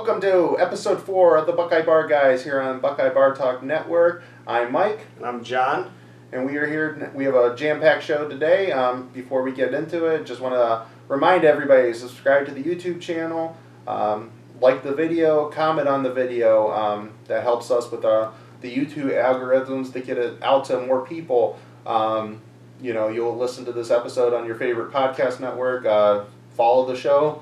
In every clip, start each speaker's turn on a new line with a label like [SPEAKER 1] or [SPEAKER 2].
[SPEAKER 1] Welcome to episode 4 of the Buckeye Bar Guys here on Buckeye Bar Talk Network. I'm Mike.
[SPEAKER 2] And I'm John.
[SPEAKER 1] And we are here. We have a jam-packed show today. Before we get into it, just want to remind everybody to subscribe to the YouTube channel, like the video, comment on the video. That helps us with the YouTube algorithms to get it out to more people. You'll listen to this episode on your favorite podcast network. Follow the show.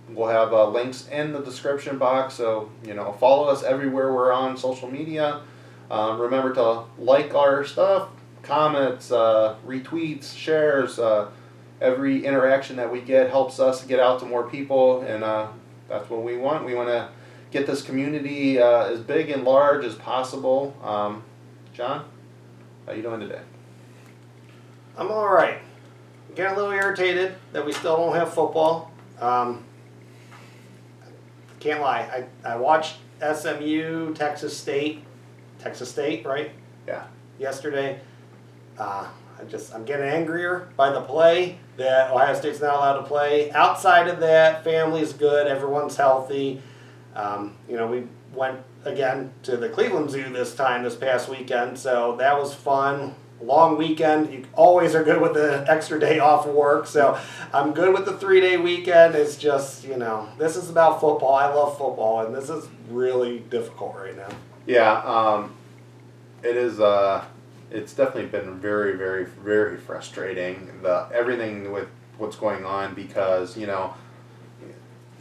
[SPEAKER 1] We'll have links in the description box, so follow us everywhere we're on social media. Remember to like our stuff, comments, retweets, shares. Every interaction that we get helps us get out to more people, and that's what we want. We want to get this community as big and large as possible. John, how you doing today?
[SPEAKER 2] I'm all right. Getting a little irritated that we still don't have football. Can't lie. I watched SMU, Texas State, right?
[SPEAKER 1] Yeah.
[SPEAKER 2] Yesterday. I'm getting angrier by the play that Ohio State's not allowed to play. Outside of that, family's good, everyone's healthy. We went again to the Cleveland Zoo this past weekend, so that was fun. Long weekend. You always are good with the extra day off of work, so I'm good with the 3-day weekend. It's just, this is about football. I love football, and this is really difficult right now.
[SPEAKER 1] Yeah, it is. It's definitely been very, very, very frustrating. Everything with what's going on because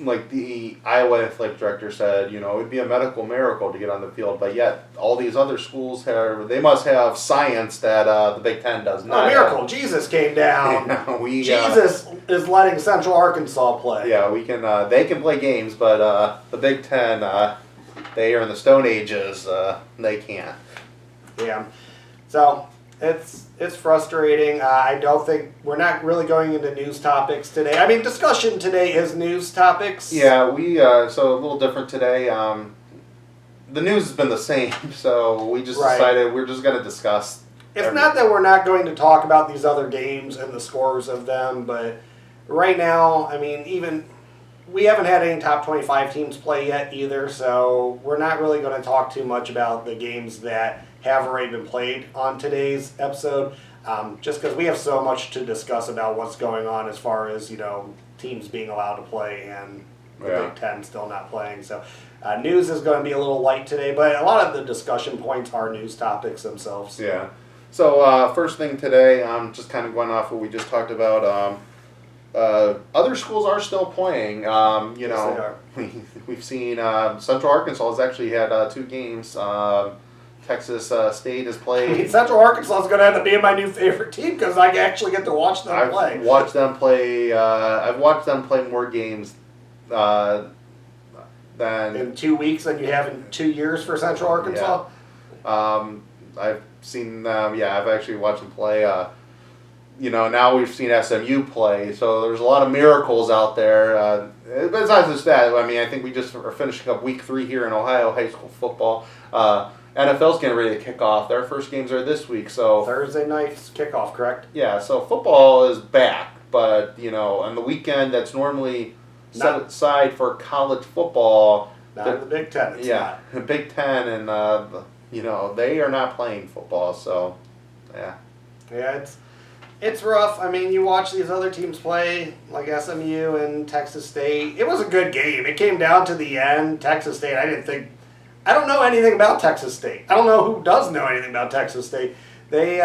[SPEAKER 1] like the Iowa athletic director said, it would be a medical miracle to get on the field, but yet all these other schools they must have science that the Big Ten does not.
[SPEAKER 2] A miracle! Have. Jesus came down. Jesus is letting Central Arkansas play.
[SPEAKER 1] Yeah, we can. They can play games, but the Big Ten, they are in the Stone Ages. They can't.
[SPEAKER 2] Yeah, so it's frustrating. I don't think we're not really going into news topics today. I mean, discussion today is news topics.
[SPEAKER 1] Yeah, we so a little different today. The news has been the same, so we just decided we're just going to discuss.
[SPEAKER 2] It's not that we're not going to talk about these other games and the scores of them, but right now, I mean, even we haven't had any top 25 teams play yet either, so we're not really going to talk too much about the games that have already been played on today's episode, just because we have so much to discuss about what's going on as far as, teams being allowed to play and the Big Ten still not playing. So news is going to be a little light today, but a lot of the discussion points are news topics themselves.
[SPEAKER 1] Yeah. So first thing today, just kind of going off what we just talked about, other schools are still playing.
[SPEAKER 2] Yes, they are.
[SPEAKER 1] We've seen Central Arkansas has actually had 2 games. Texas State has played.
[SPEAKER 2] Central Arkansas is going to end up being my new favorite team because I actually get to watch them play.
[SPEAKER 1] I've watched them play. I've watched them play more games than
[SPEAKER 2] in 2 weeks than you have in 2 years for Central Arkansas.
[SPEAKER 1] Yeah. I've seen them. Yeah, I've actually watched them play. Now we've seen SMU play, so there's a lot of miracles out there. But it's not just that. I mean, I think we just are finishing up week 3 here in Ohio high school football. NFL's getting ready to kick off. Their first games are this week, so
[SPEAKER 2] Thursday night's kickoff, correct?
[SPEAKER 1] Yeah, so football is back, but on the weekend that's normally set aside for college football.
[SPEAKER 2] Not in the Big Ten.
[SPEAKER 1] The Big Ten, and they are not playing football, so yeah.
[SPEAKER 2] Yeah, it's rough. I mean, you watch these other teams play, like SMU and Texas State. It was a good game. It came down to the end. Texas State, I don't know anything about Texas State. I don't know who does know anything about Texas State. They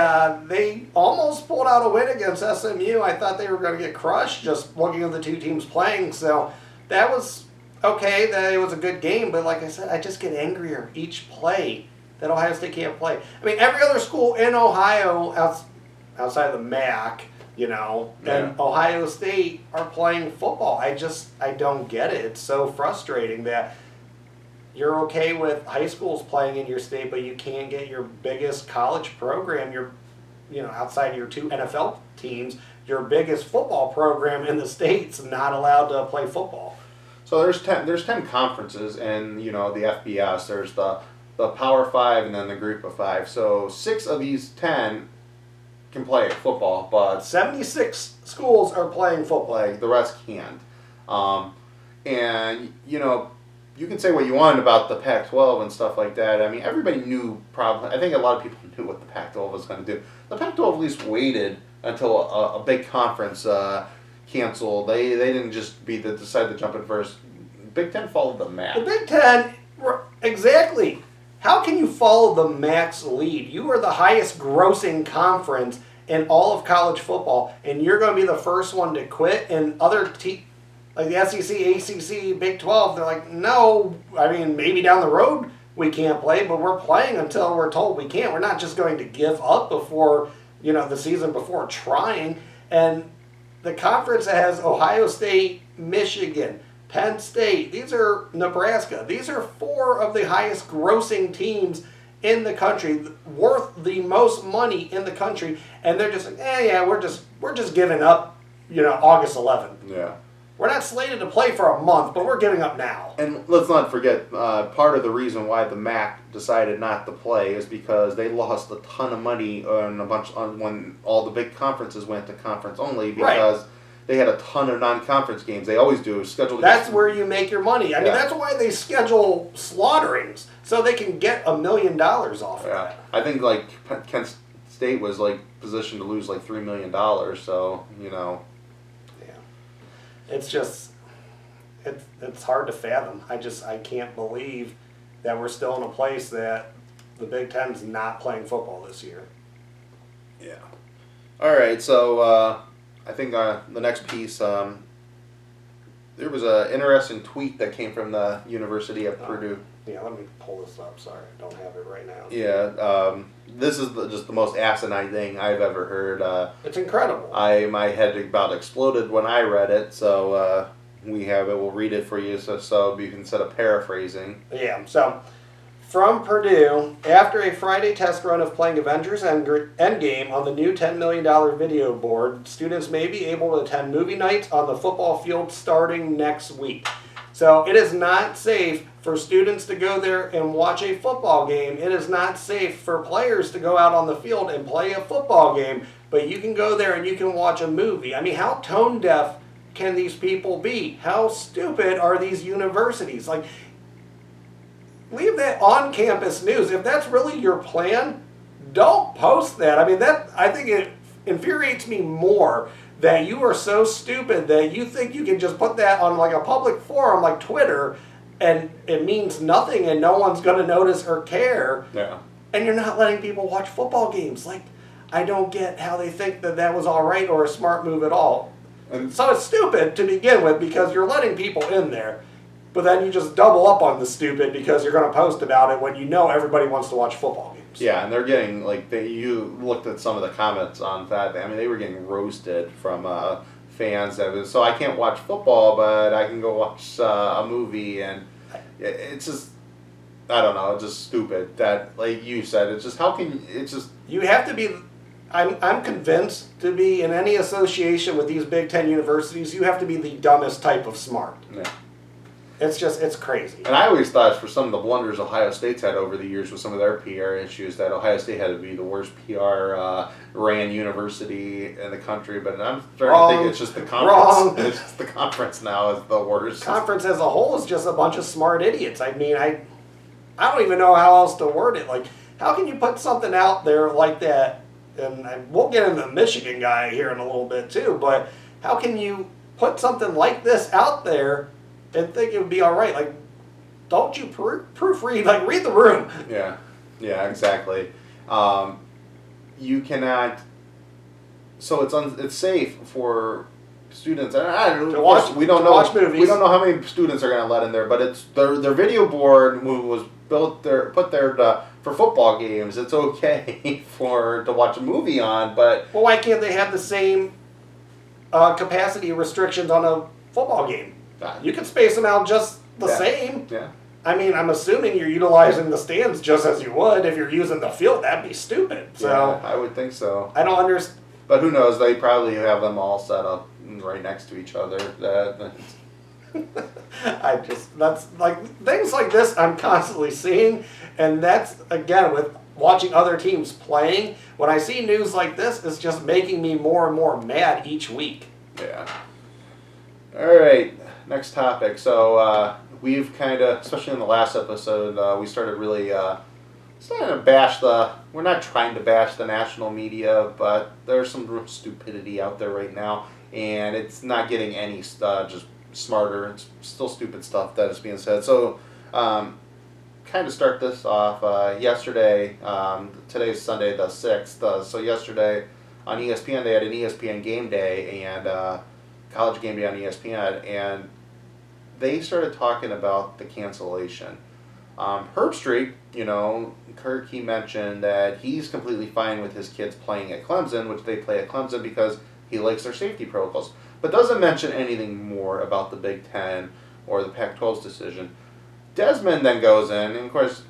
[SPEAKER 2] almost pulled out a win against SMU. I thought they were going to get crushed just looking at the 2 teams playing. So that was okay. It was a good game. But like I said, I just get angrier each play that Ohio State can't play. I mean, every other school in Ohio outside of the MAC, and Ohio State are playing football. I don't get it. It's so frustrating that you're okay with high schools playing in your state, but you can't get your biggest college program, outside of your 2 NFL teams, your biggest football program in the state's not allowed to play football.
[SPEAKER 1] So there's 10 conferences in the FBS. There's the Power 5 and then the Group of 5. So 6 of these 10 can play football, but
[SPEAKER 2] 76 schools are playing football.
[SPEAKER 1] The rest can't. And, you can say what you want about the Pac-12 and stuff like that. I mean, everybody knew probably. I think a lot of people knew what the Pac-12 was going to do. The Pac-12 at least waited until a big conference canceled. They didn't just decide to jump in first. Big Ten followed the MAC.
[SPEAKER 2] The Big Ten, exactly. How can you follow the MAC's lead? You are the highest grossing conference in all of college football, and you're going to be the first one to quit. And other like the SEC, ACC, Big 12, they're like, no, I mean, maybe down the road we can't play, but we're playing until we're told we can't. We're not just going to give up before, the season before trying. And the conference has Ohio State, Michigan, Penn State, these are Nebraska. These are 4 of the highest grossing teams in the country, worth the most money in the country, and they're just like, we're just giving up, August 11th.
[SPEAKER 1] Yeah.
[SPEAKER 2] We're not slated to play for a month, but we're giving up now.
[SPEAKER 1] And let's not forget, part of the reason why the MAC decided not to play is because they lost a ton of money when all the big conferences went to conference only because they had a ton of non-conference games. They always do.
[SPEAKER 2] That's where you make your money. I mean, that's why they schedule slaughterings, so they can get $1 million off of that.
[SPEAKER 1] I think, Kent State was, positioned to lose, $3 million, so,
[SPEAKER 2] Yeah. It's just, it's hard to fathom. I can't believe that we're still in a place that the Big Ten's not playing football this year.
[SPEAKER 1] Yeah. All right, so I think the next piece, there was an interesting tweet that came from the University of Purdue.
[SPEAKER 2] Yeah, let me pull this up. Sorry, I don't have it right now.
[SPEAKER 1] Yeah, this is just the most asinine thing I've ever heard.
[SPEAKER 2] It's incredible.
[SPEAKER 1] My head about exploded when I read it, so we have it. We'll read it for you so you can instead of paraphrasing.
[SPEAKER 2] Yeah, so from Purdue, after a Friday test run of playing Avengers Endgame on the new $10 million video board, students may be able to attend movie nights on the football field starting next week. So it is not safe for students to go there and watch a football game. It is not safe for players to go out on the field and play a football game, but you can go there and you can watch a movie. I mean, how tone deaf can these people be? How stupid are these universities? Leave that on-campus news. If that's really your plan, don't post that. I mean, I think it infuriates me more that you are so stupid that you think you can just put that on a public forum like Twitter and it means nothing and no one's going to notice or care.
[SPEAKER 1] Yeah.
[SPEAKER 2] And you're not letting people watch football games. I don't get how they think that was all right or a smart move at all. And so it's stupid to begin with because you're letting people in there. But then you just double up on the stupid because you're going to post about it when you know everybody wants to watch football games.
[SPEAKER 1] Yeah, and they're getting, you looked at some of the comments on that. I mean, they were getting roasted from fans. So I can't watch football, but I can go watch a movie. And it's just, I don't know, it's just stupid that, like you said, it's just, you
[SPEAKER 2] have to be, I'm convinced to be in any association with these Big Ten universities, you have to be the dumbest type of smart.
[SPEAKER 1] Yeah.
[SPEAKER 2] It's crazy.
[SPEAKER 1] And I always thought for some of the blunders Ohio State's had over the years with some of their PR issues that Ohio State had to be the worst PR ran university in the country. But I'm starting to think it's just the conference.
[SPEAKER 2] Wrong.
[SPEAKER 1] It's just the conference now is the worst.
[SPEAKER 2] Conference as a whole is just a bunch of smart idiots. I mean, I don't even know how else to word it. How can you put something out there like that? And we'll get into the Michigan guy here in a little bit too. But how can you put something like this out there and think it would be all right? Don't you proofread? Read the room.
[SPEAKER 1] Yeah, exactly. You cannot. So it's safe for students. I don't know.
[SPEAKER 2] To watch movies.
[SPEAKER 1] We don't know how many students are going to let in there, but it's their video board was put there for football games. It's okay to watch a movie on, but
[SPEAKER 2] why can't they have the same capacity restrictions on a football game? You can space them out just the same.
[SPEAKER 1] Yeah.
[SPEAKER 2] I mean, I'm assuming you're utilizing the stands just as you would if you're using the field. That'd be stupid. So
[SPEAKER 1] yeah, I would think so.
[SPEAKER 2] I don't understand.
[SPEAKER 1] But who knows? They probably have them all set up right next to each other.
[SPEAKER 2] That's things like this I'm constantly seeing, and that's again with watching other teams playing. When I see news like this, it's just making me more and more mad each week.
[SPEAKER 1] Yeah. All right. next topic. So we've kind of, especially in the last episode, we started really starting to bash we're not trying to bash the national media, but there's some real stupidity out there right now, and it's not getting any just smarter. It's still stupid stuff that is being said. So kind of start this off, yesterday, today's Sunday the 6th, so yesterday on ESPN they had an ESPN game day and college game day on ESPN, and they started talking about the cancellation. Herbstreit, Kirk, he mentioned that he's completely fine with his kids playing at Clemson, which they play at Clemson because he likes their safety protocols, but doesn't mention anything more about the Big Ten or the Pac-12's decision. Desmond then goes in, and of course,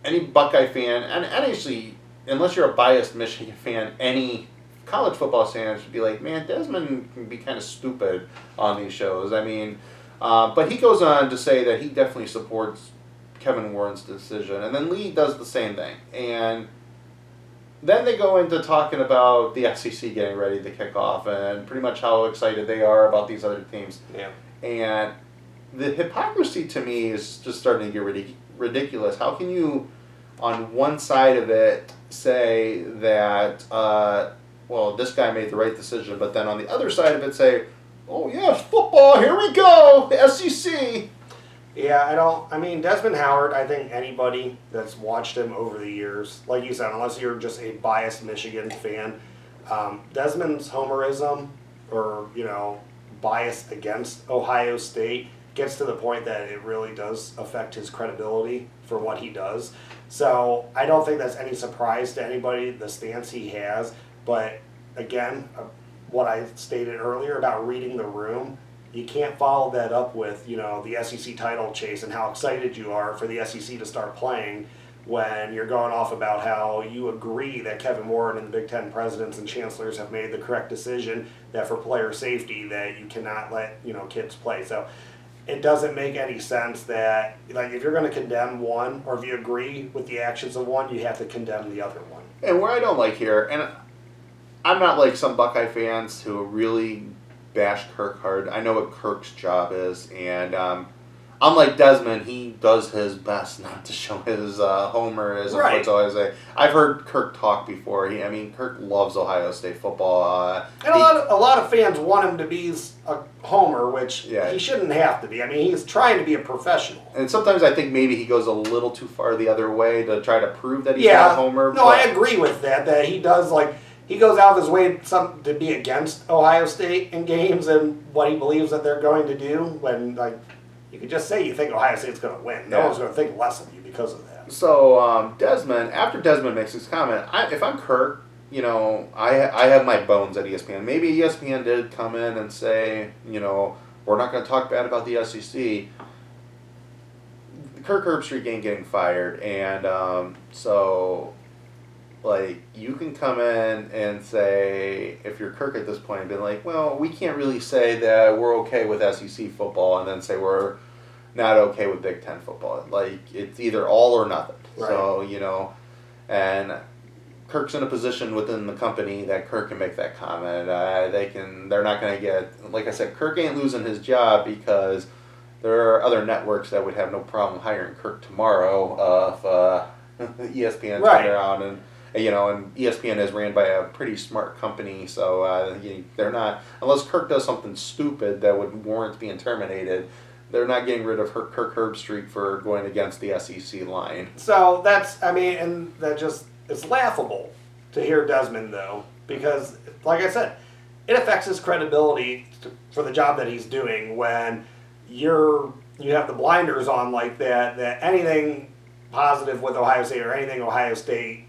[SPEAKER 1] any Buckeye fan, and actually, unless you're a biased Michigan fan, any college football fan should be like, man, Desmond can be kind of stupid on these shows. I mean, but he goes on to say that he definitely supports Kevin Warren's decision, and then Lee does the same thing. And then they go into talking about the SEC getting ready to kick off and pretty much how excited they are about these other teams.
[SPEAKER 2] Yeah.
[SPEAKER 1] And the hypocrisy to me is just starting to get ridiculous. How can you, on one side of it, say that, this guy made the right decision, but then on the other side of it say, oh yes, football, here we go, SEC.
[SPEAKER 2] Yeah, Desmond Howard, I think anybody that's watched him over the years, like you said, unless you're just a biased Michigan fan, Desmond's homerism or, bias against Ohio State gets to the point that it really does affect his credibility for what he does. So I don't think that's any surprise to anybody, the stance he has. But again, what I stated earlier about reading the room, you can't follow that up with, the SEC title chase and how excited you are for the SEC to start playing when you're going off about how you agree that Kevin Warren and the Big Ten presidents and chancellors have made the correct decision that for player safety that you cannot let, kids play. So it doesn't make any sense that, if you're going to condemn one or if you agree with the actions of one, you have to condemn the other one.
[SPEAKER 1] And where I don't like here, and I'm not like some Buckeye fans who really bash Kirk hard. I know what Kirk's job is, and unlike Desmond, he does his best not to show his homerism.
[SPEAKER 2] Right.
[SPEAKER 1] What's always I've heard Kirk talk before. Kirk loves Ohio State football.
[SPEAKER 2] And a lot of fans want him to be a homer, which he shouldn't have to be. He's trying to be a professional.
[SPEAKER 1] And sometimes I think maybe he goes a little too far the other way to try to prove that he's not a homer.
[SPEAKER 2] No, I agree with that he does, he goes out of his way to be against Ohio State in games and what he believes that they're going to do when, you could just say you think Ohio State's going to win. No one's going to think less of you because of that.
[SPEAKER 1] So, Desmond, after Desmond makes his comment, if I'm Kirk, I have my bones at ESPN. Maybe ESPN did come in and say, we're not going to talk bad about the SEC. Kirk Herbstreit ain't getting fired, and you can come in and say, if you're Kirk at this point, and be like, well, we can't really say that we're okay with SEC football, and then say we're not okay with Big Ten football. It's either all or nothing.
[SPEAKER 2] Right.
[SPEAKER 1] So, and Kirk's in a position within the company that Kirk can make that comment. They're not going to get, like I said, Kirk ain't losing his job because there are other networks that would have no problem hiring Kirk tomorrow if ESPN turned around and ESPN is ran by a pretty smart company, so they're not, unless Kirk does something stupid that would warrant being terminated, they're not getting rid of Kirk Herbstreit for going against the SEC line.
[SPEAKER 2] So it's laughable to hear Desmond, though, because, like I said, it affects his credibility for the job that he's doing when you have the blinders on like that anything positive with Ohio State or anything Ohio State,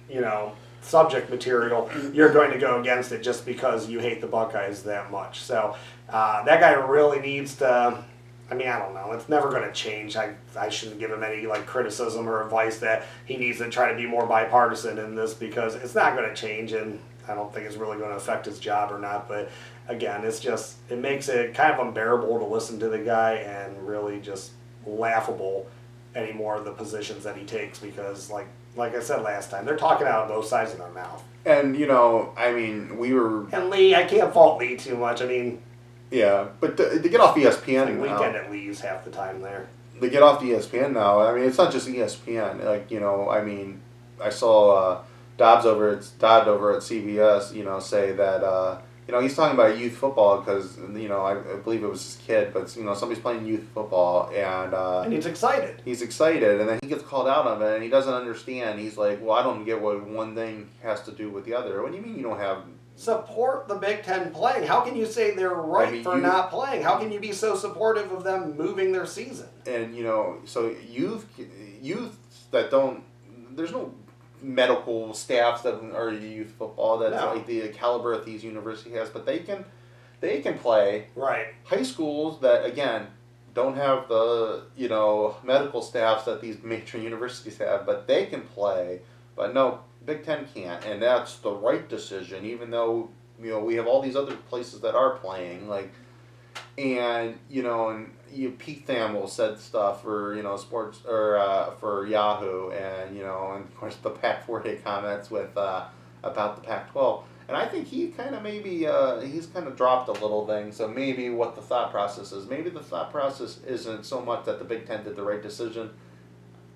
[SPEAKER 2] subject material, you're going to go against it just because you hate the Buckeyes that much. So that guy really needs to, I don't know, it's never going to change. I shouldn't give him any criticism or advice that he needs to try to be more bipartisan in this because it's not going to change, and I don't think it's really going to affect his job or not. But again, it makes it kind of unbearable to listen to the guy and really just laughable anymore of the positions that he takes because like I said last time, they're talking out of both sides of their mouth.
[SPEAKER 1] And we were.
[SPEAKER 2] And Lee, I can't fault Lee too much.
[SPEAKER 1] Yeah, but to get off ESPN
[SPEAKER 2] Like
[SPEAKER 1] now,
[SPEAKER 2] weekend at Lee's half the time there.
[SPEAKER 1] to get off ESPN now, I mean, it's not just ESPN. Like, you know, I mean, I saw Dodd over at CBS, you know, say that, you know, he's talking about youth football because, you know, I believe it was his kid, but, you know, somebody's playing youth football and
[SPEAKER 2] he's excited.
[SPEAKER 1] He's excited, and then he gets called out on it, and he doesn't understand. He's like, well, I don't get what one thing has to do with the other. What do you mean you don't have...
[SPEAKER 2] Support the Big Ten playing. How can you say they're right for not playing? How can you be so supportive of them moving their season?
[SPEAKER 1] And, you know, so youth that don't... There's no medical staffs that are youth football that's like the caliber that these universities has, but they can play.
[SPEAKER 2] Right.
[SPEAKER 1] High schools that, again, don't have the, you know, medical staffs that these major universities have, but they can play. But no, Big Ten can't, and that's the right decision, even though, you know, we have all these other places that are playing, like, and, you know, and Pete Thamel said stuff for, you know, sports, or for Yahoo, and, you know, and of course the Pac-4 comments with, about the Pac-12, and I think he kind of maybe, he's kind of dropped a little thing, so maybe what the thought process is, maybe the thought process isn't so much that the Big Ten did the right decision.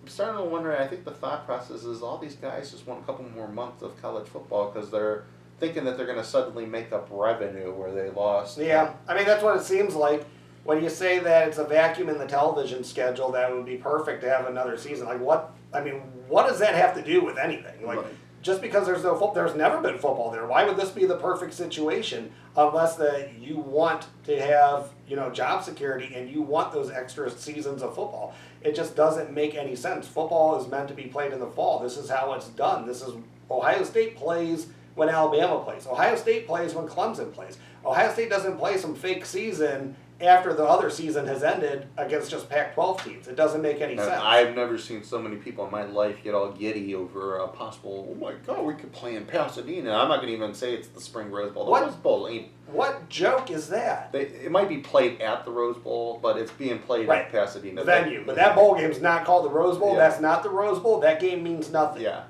[SPEAKER 1] I'm starting to wonder, I think the thought process is all these guys just want a couple more months of college football because they're thinking that they're going to suddenly make up revenue where they lost.
[SPEAKER 2] Yeah, I mean, that's what it seems like. When you say that it's a vacuum in the television schedule, that would be perfect to have another season. Like, what does that have to do with anything? Like,
[SPEAKER 1] Right.
[SPEAKER 2] Just because there's no football, there's never been football there. Why would this be the perfect situation unless that you want to have, you know, job security and you want those extra seasons of football? It just doesn't make any sense. Football is meant to be played in the fall. This is how it's done. This is Ohio State plays when Alabama plays. Ohio State plays when Clemson plays. Ohio State doesn't play some fake season after the other season has ended against just Pac-12 teams. It doesn't make any sense.
[SPEAKER 1] I've never seen so many people in my life get all giddy over a possible, oh my God, we could play in Pasadena. I'm not going to even say it's the Spring Rose Bowl. The Rose Bowl ain't...
[SPEAKER 2] What joke is that?
[SPEAKER 1] It might be played at the Rose Bowl, but it's being played at Pasadena.
[SPEAKER 2] The venue. But that bowl game's not called the Rose Bowl. Yeah. That's not the Rose Bowl. That game means nothing.
[SPEAKER 1] Yeah.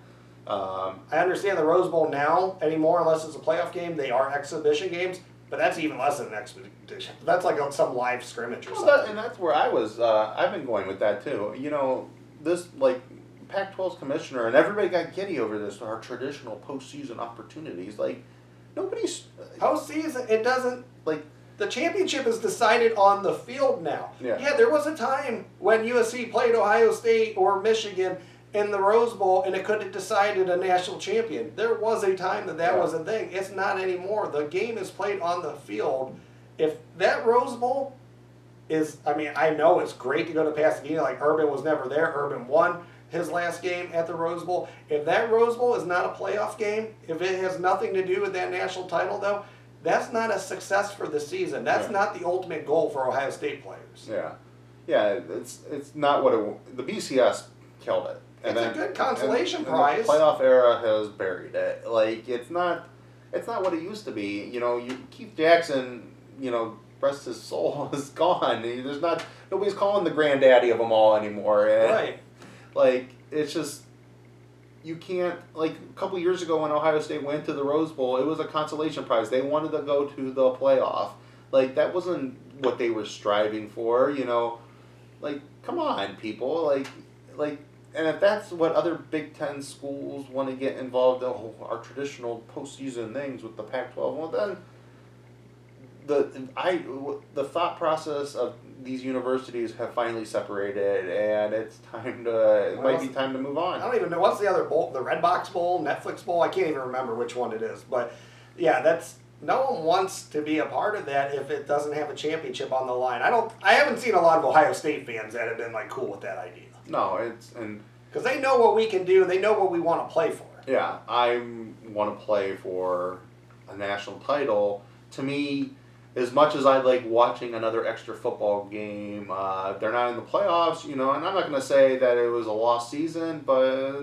[SPEAKER 2] I understand the Rose Bowl now anymore, unless it's a playoff game. They are exhibition games. But that's even less than an expedition. That's like some live scrimmage or something.
[SPEAKER 1] And that's where I was, I've been going with that too. You know, this, like, Pac-12's commissioner, and everybody got giddy over this, our traditional postseason opportunities. Like, nobody's...
[SPEAKER 2] Postseason, it doesn't...
[SPEAKER 1] Like,
[SPEAKER 2] the championship is decided on the field now. Yeah, there was a time when USC played Ohio State or Michigan in the Rose Bowl, and it could have decided a national champion. There was a time that was a thing. It's not anymore. The game is played on the field. If that Rose Bowl is, I mean, I know it's great to go to Pasadena. Like, Urban was never there. Urban won his last game at the Rose Bowl. If that Rose Bowl is not a playoff game, if it has nothing to do with that national title, though, that's not a success for the season. That's not the ultimate goal for Ohio State players.
[SPEAKER 1] Yeah. Yeah, it's not what it... The BCS killed it.
[SPEAKER 2] And it's a good consolation prize.
[SPEAKER 1] And the playoff era has buried it. Like, it's not what it used to be. You know, Keith Jackson, you know, rest his soul, is gone. Nobody's calling the granddaddy of them all anymore. And,
[SPEAKER 2] right.
[SPEAKER 1] Like, it's just, you can't, like, a couple years ago when Ohio State went to the Rose Bowl, it was a consolation prize. They wanted to go to the playoff. Like, that wasn't what they were striving for, you know. Like, come on, people. Like, and if that's what other Big Ten schools want to get involved in, our traditional postseason things with the Pac-12, well then, the thought process of these universities have finally separated, and it's time to might be time to move on.
[SPEAKER 2] I don't even know what's the other bowl, the Red Box Bowl, Netflix Bowl. I can't even remember which one it is, but yeah, that's. No one wants to be a part of that if it doesn't have a championship on the line. I haven't seen a lot of Ohio State fans that have been like cool with that idea.
[SPEAKER 1] No,
[SPEAKER 2] because they know what we can do. They know what we want to play for.
[SPEAKER 1] Yeah, I want to play for a national title. To me, as much as I like watching another extra football game, they're not in the playoffs, you know, and I'm not going to say that it was a lost season, but,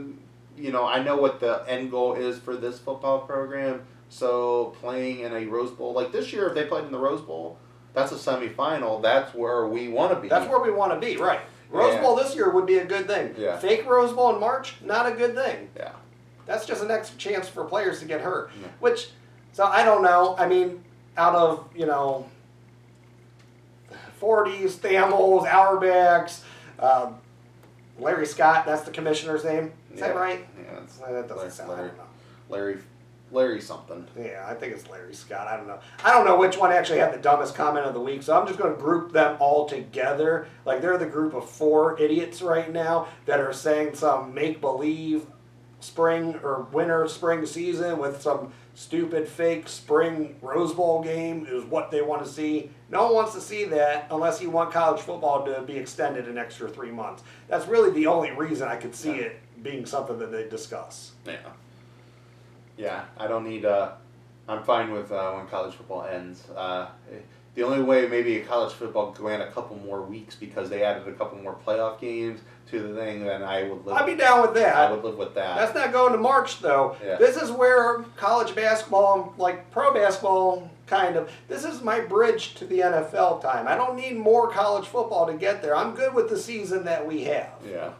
[SPEAKER 1] you know, I know what the end goal is for this football program. So playing in a Rose Bowl, like this year, if they played in the Rose Bowl, that's a semifinal. That's where we want to be.
[SPEAKER 2] That's where we want to be, right. Rose Bowl this year would be a good thing.
[SPEAKER 1] Yeah.
[SPEAKER 2] Fake Rose Bowl in March, not a good thing.
[SPEAKER 1] Yeah.
[SPEAKER 2] That's just an extra chance for players to get hurt.
[SPEAKER 1] Yeah.
[SPEAKER 2] Which, so I don't know. I mean, out of, you know, 40s, Thamels, Auerbachs, Larry Scott, that's the commissioner's name. Is that right?
[SPEAKER 1] Yeah,
[SPEAKER 2] That doesn't sound right. I don't know.
[SPEAKER 1] Larry something.
[SPEAKER 2] Yeah, I think it's Larry Scott. I don't know. I don't know which one actually had the dumbest comment of the week, so I'm just going to group them all together. Like, they're the group of 4 idiots right now that are saying some make-believe spring or winter spring season with some stupid fake spring Rose Bowl game is what they want to see. No one wants to see that unless you want college football to be extended an extra 3 months. That's really the only reason I could see it being something that they discuss.
[SPEAKER 1] Yeah. Yeah, I don't need. I'm fine with when college football ends. The only way maybe college football went a couple more weeks because they added a couple more playoff games to the thing, then I would live.
[SPEAKER 2] I'd be down with that.
[SPEAKER 1] I would live with that.
[SPEAKER 2] That's not going to March though.
[SPEAKER 1] Yeah.
[SPEAKER 2] This is where college basketball, like pro basketball, kind of. This is my bridge to the NFL time. I don't need more college football to get there. I'm good with the season that we have.
[SPEAKER 1] Yeah.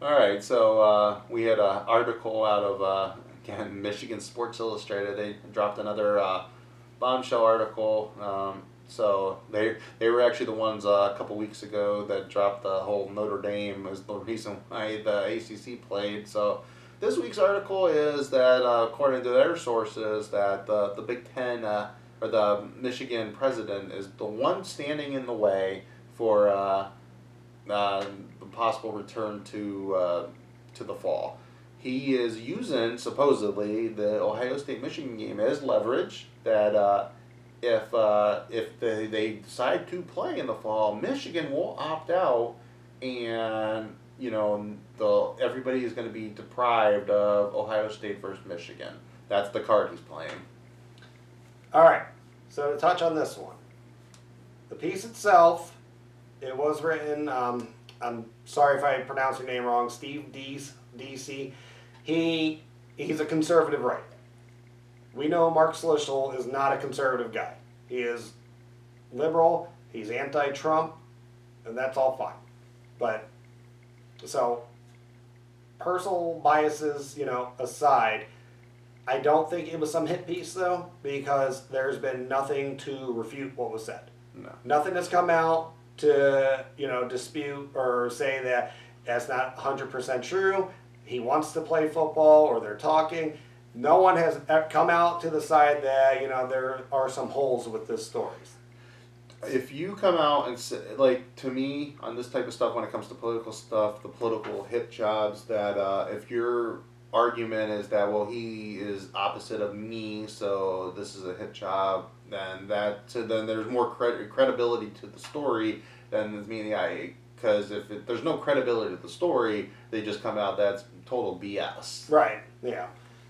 [SPEAKER 1] All right, so we had an article out of. Again, Michigan Sports Illustrated, they dropped another bombshell article. So they were actually the ones a couple weeks ago that dropped the whole Notre Dame as the reason why the ACC played. So this week's article is that according to their sources that the Big Ten or the Michigan president is the one standing in the way for the possible return to the fall. He is using, supposedly, the Ohio State-Michigan game as leverage that if they decide to play in the fall, Michigan will opt out and, everybody is going to be deprived of Ohio State versus Michigan. That's the card he's playing.
[SPEAKER 2] All right, so to touch on this one. The piece itself, it was written, I'm sorry if I pronounced your name wrong, Steve D.C. He's a conservative right. We know Mark Schlichtel is not a conservative guy. He is liberal, he's anti-Trump, and that's all fine. But, so, personal biases, aside, I don't think it was some hit piece, though, because there's been nothing to refute what was said.
[SPEAKER 1] No.
[SPEAKER 2] Nothing has come out to, dispute or say that that's not 100% true. He wants to play football, or they're talking. No one has come out to the side that, there are some holes with this story.
[SPEAKER 1] If you come out and say, to me, on this type of stuff, when it comes to political stuff, the political hit jobs, that if your argument is that, well, he is opposite of me, so this is a hit job, then there's more credibility to the story than me and the guy. Because if there's no credibility to the story, they just come out that's total BS.
[SPEAKER 2] Right. Yeah.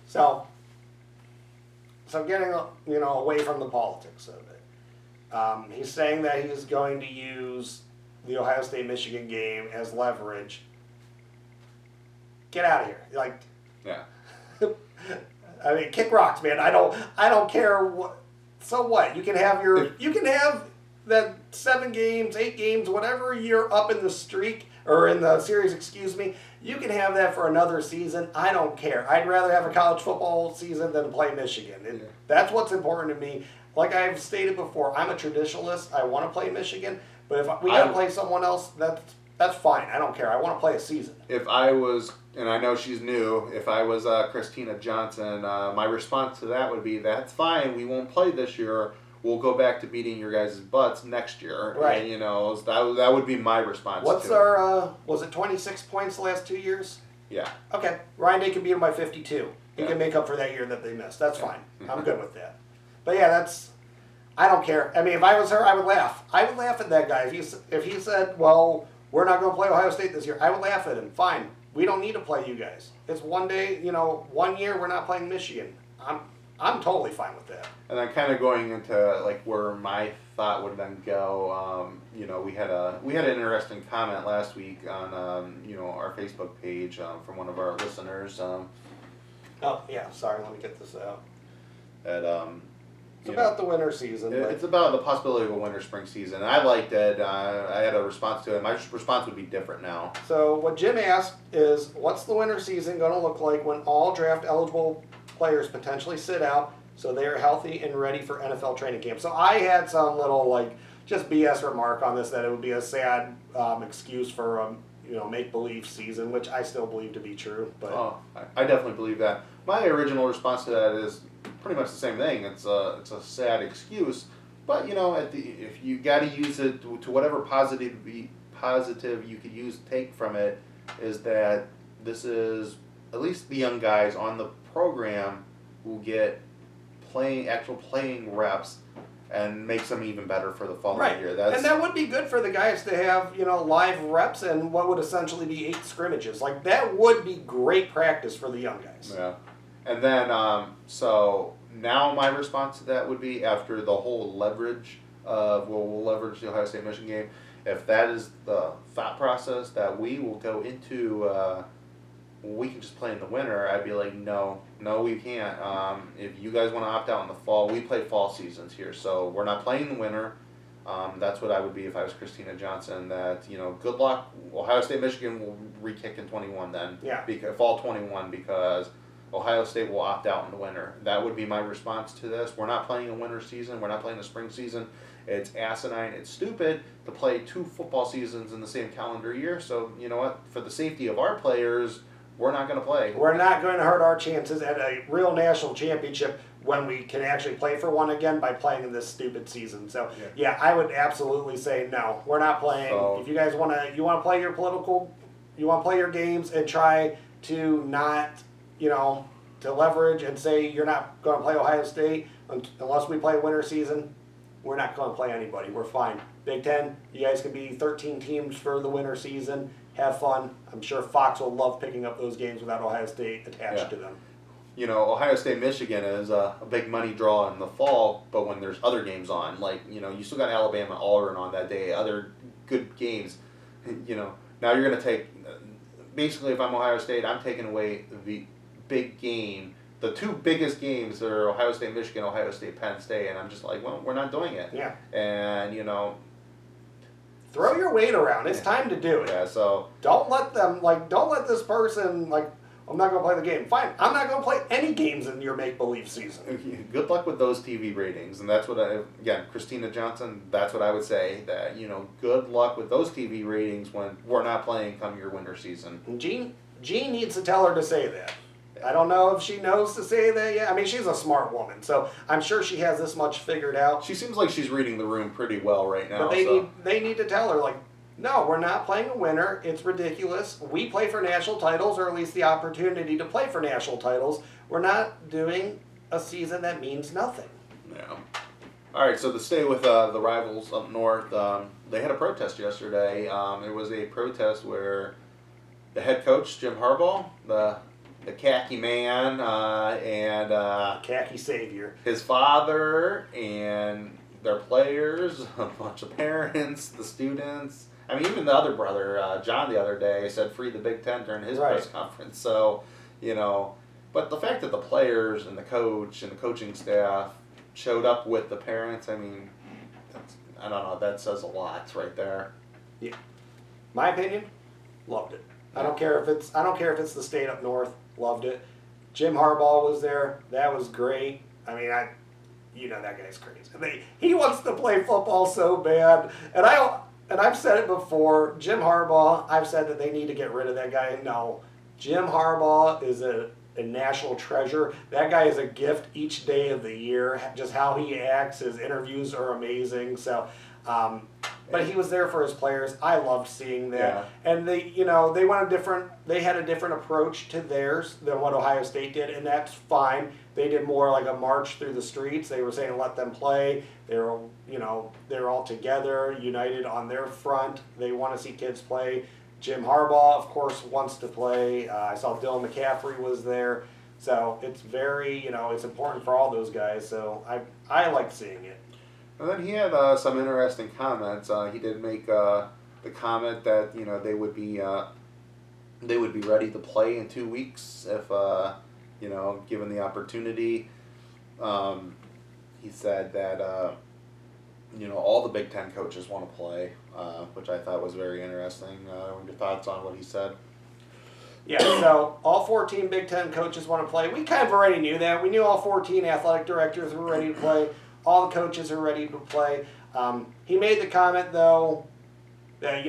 [SPEAKER 2] So getting away from the politics of it, he's saying that he's going to use the Ohio State-Michigan game as leverage. Get out of here!
[SPEAKER 1] Yeah.
[SPEAKER 2] I mean, kick rocks, man. I don't care what. So what? You can have that 7 games, 8 games, whatever you're up in the streak, or in the series, excuse me, you can have that for another season. I don't care. I'd rather have a college football season than play Michigan. And that's what's important to me. Like I've stated before, I'm a traditionalist. I want to play Michigan, but if we got to play someone else, that's fine. I don't care. I want to play a season.
[SPEAKER 1] If I was, and I know she's new, if I was Christina Johnson, my response to that would be, that's fine. We won't play this year. We'll go back to beating your guys' butts next year.
[SPEAKER 2] Right.
[SPEAKER 1] And, that would be my response.
[SPEAKER 2] What's our, was it 26 points the last 2 years?
[SPEAKER 1] Yeah.
[SPEAKER 2] Okay. Ryan Day can beat them by 52. He can make up for that year that they missed. That's fine. I'm good with that. But yeah, I don't care. I mean, if I was her, I would laugh. I would laugh at that guy. If he said, well, we're not going to play Ohio State this year, I would laugh at him. Fine. We don't need to play you guys. It's one day, 1 year we're not playing Michigan. I'm totally fine with that.
[SPEAKER 1] And then kind of going into where my thought would then go, we had an interesting comment last week on our Facebook page from one of our listeners.
[SPEAKER 2] Oh yeah, sorry. Let me get this out.
[SPEAKER 1] It's
[SPEAKER 2] about the winter season.
[SPEAKER 1] It's about the possibility of a winter-spring season. I liked it. I had a response to it. My response would be different now.
[SPEAKER 2] So what Jim asked is, what's the winter season going to look like when all draft-eligible players potentially sit out so they are healthy and ready for NFL training camp? So I had some little just BS remark on this that it would be a sad excuse for make believe season, which I still believe to be true. But
[SPEAKER 1] I definitely believe that. My original response to that is pretty much the same thing. It's a sad excuse, but if you got to use it to whatever positive you could take from it, is that this is at least the young guys on the program who get actual playing reps, and makes them even better for the following year.
[SPEAKER 2] And that would be good for the guys to have, live reps and what would essentially be 8 scrimmages. Like, that would be great practice for the young guys.
[SPEAKER 1] Yeah. And then, so now my response to that would be, after the whole leverage of, we'll leverage the Ohio State-Michigan game, if that is the thought process that we will go into, we can just play in the winter, I'd be like, no, we can't. If you guys want to opt out in the fall, we play fall seasons here, so we're not playing in the winter. That's what I would be if I was Christina Johnson. That good luck. Ohio State, Michigan will re-kick in 21 then.
[SPEAKER 2] Yeah.
[SPEAKER 1] Because fall 21, because Ohio State will opt out in the winter. That would be my response to this. We're not playing a winter season. We're not playing a spring season. It's asinine. It's stupid to play 2 football seasons in the same calendar year. So you know what? For the safety of our players, we're not going to play.
[SPEAKER 2] We're not going to hurt our chances at a real national championship when we can actually play for one again by playing in this stupid season. So, yeah I would absolutely say no. We're not playing. So, if you guys want to play your you want to play your games and try to not, to leverage and say you're not going to play Ohio State unless we play winter season, we're not going to play anybody. We're fine. Big Ten, you guys can be 13 teams for the winter season. Have fun. I'm sure Fox will love picking up those games without Ohio State attached to them.
[SPEAKER 1] Ohio State, Michigan is a big money draw in the fall, but when there's other games on, like, you still got Alabama, Auburn on that day, other good games, now you're going to take, basically if I'm Ohio State, I'm taking away the big game. The 2 biggest games are Ohio State, Michigan, Ohio State, Penn State, and I'm just like, well, we're not doing it.
[SPEAKER 2] Yeah.
[SPEAKER 1] And,
[SPEAKER 2] throw your weight around. It's time to do it.
[SPEAKER 1] Yeah, so
[SPEAKER 2] don't let this person, I'm not going to play the game. Fine, I'm not going to play any games in your make-believe season.
[SPEAKER 1] Good luck with those TV ratings. And that's what Christina Johnson, that's what I would say, that, good luck with those TV ratings when we're not playing come your winter season.
[SPEAKER 2] And Jean needs to tell her to say that. I don't know if she knows to say that yet. I mean, she's a smart woman, so I'm sure she has this much figured out.
[SPEAKER 1] She seems like she's reading the room pretty well right now.
[SPEAKER 2] But they need to tell her, no, we're not playing a winner. It's ridiculous. We play for national titles, or at least the opportunity to play for national titles. We're not doing a season that means nothing.
[SPEAKER 1] Yeah. All right, so to stay with the rivals up north, they had a protest yesterday. It was a protest where the head coach, Jim Harbaugh, the khaki man, and
[SPEAKER 2] khaki savior,
[SPEAKER 1] his father, and their players, a bunch of parents, the students. I mean, even the other brother, John, the other day said free the Big Ten during his press conference. So, but the fact that the players and the coach and the coaching staff showed up with the parents, I mean, I don't know, that says a lot right there.
[SPEAKER 2] Yeah. My opinion, loved it. I don't care if it's the state up north. Loved it. Jim Harbaugh was there. That was great. I mean, that guy's crazy. He wants to play football so bad. And I've said it before. Jim Harbaugh, I've said that they need to get rid of that guy. No. Jim Harbaugh is a national treasure. That guy is a gift each day of the year. Just how he acts, his interviews are amazing. So, but he was there for his players. I loved seeing that. Yeah. And they had a different approach to theirs than what Ohio State did, and that's fine. They did more like a march through the streets. They were saying let them play. They're all together, united on their front. They want to see kids play. Jim Harbaugh, of course, wants to play. I saw Dylan McCaffrey was there. So it's very, it's important for all those guys. So I liked seeing it.
[SPEAKER 1] And then he had some interesting comments. He did make the comment that they would be ready to play in 2 weeks if given the opportunity. He said that all the Big Ten coaches want to play, which I thought was very interesting. What are your thoughts on what he said?
[SPEAKER 2] Yeah, so all 14 Big Ten coaches want to play. We kind of already knew that. We knew all 14 athletic directors were ready to play. All the coaches are ready to play. He made the comment though that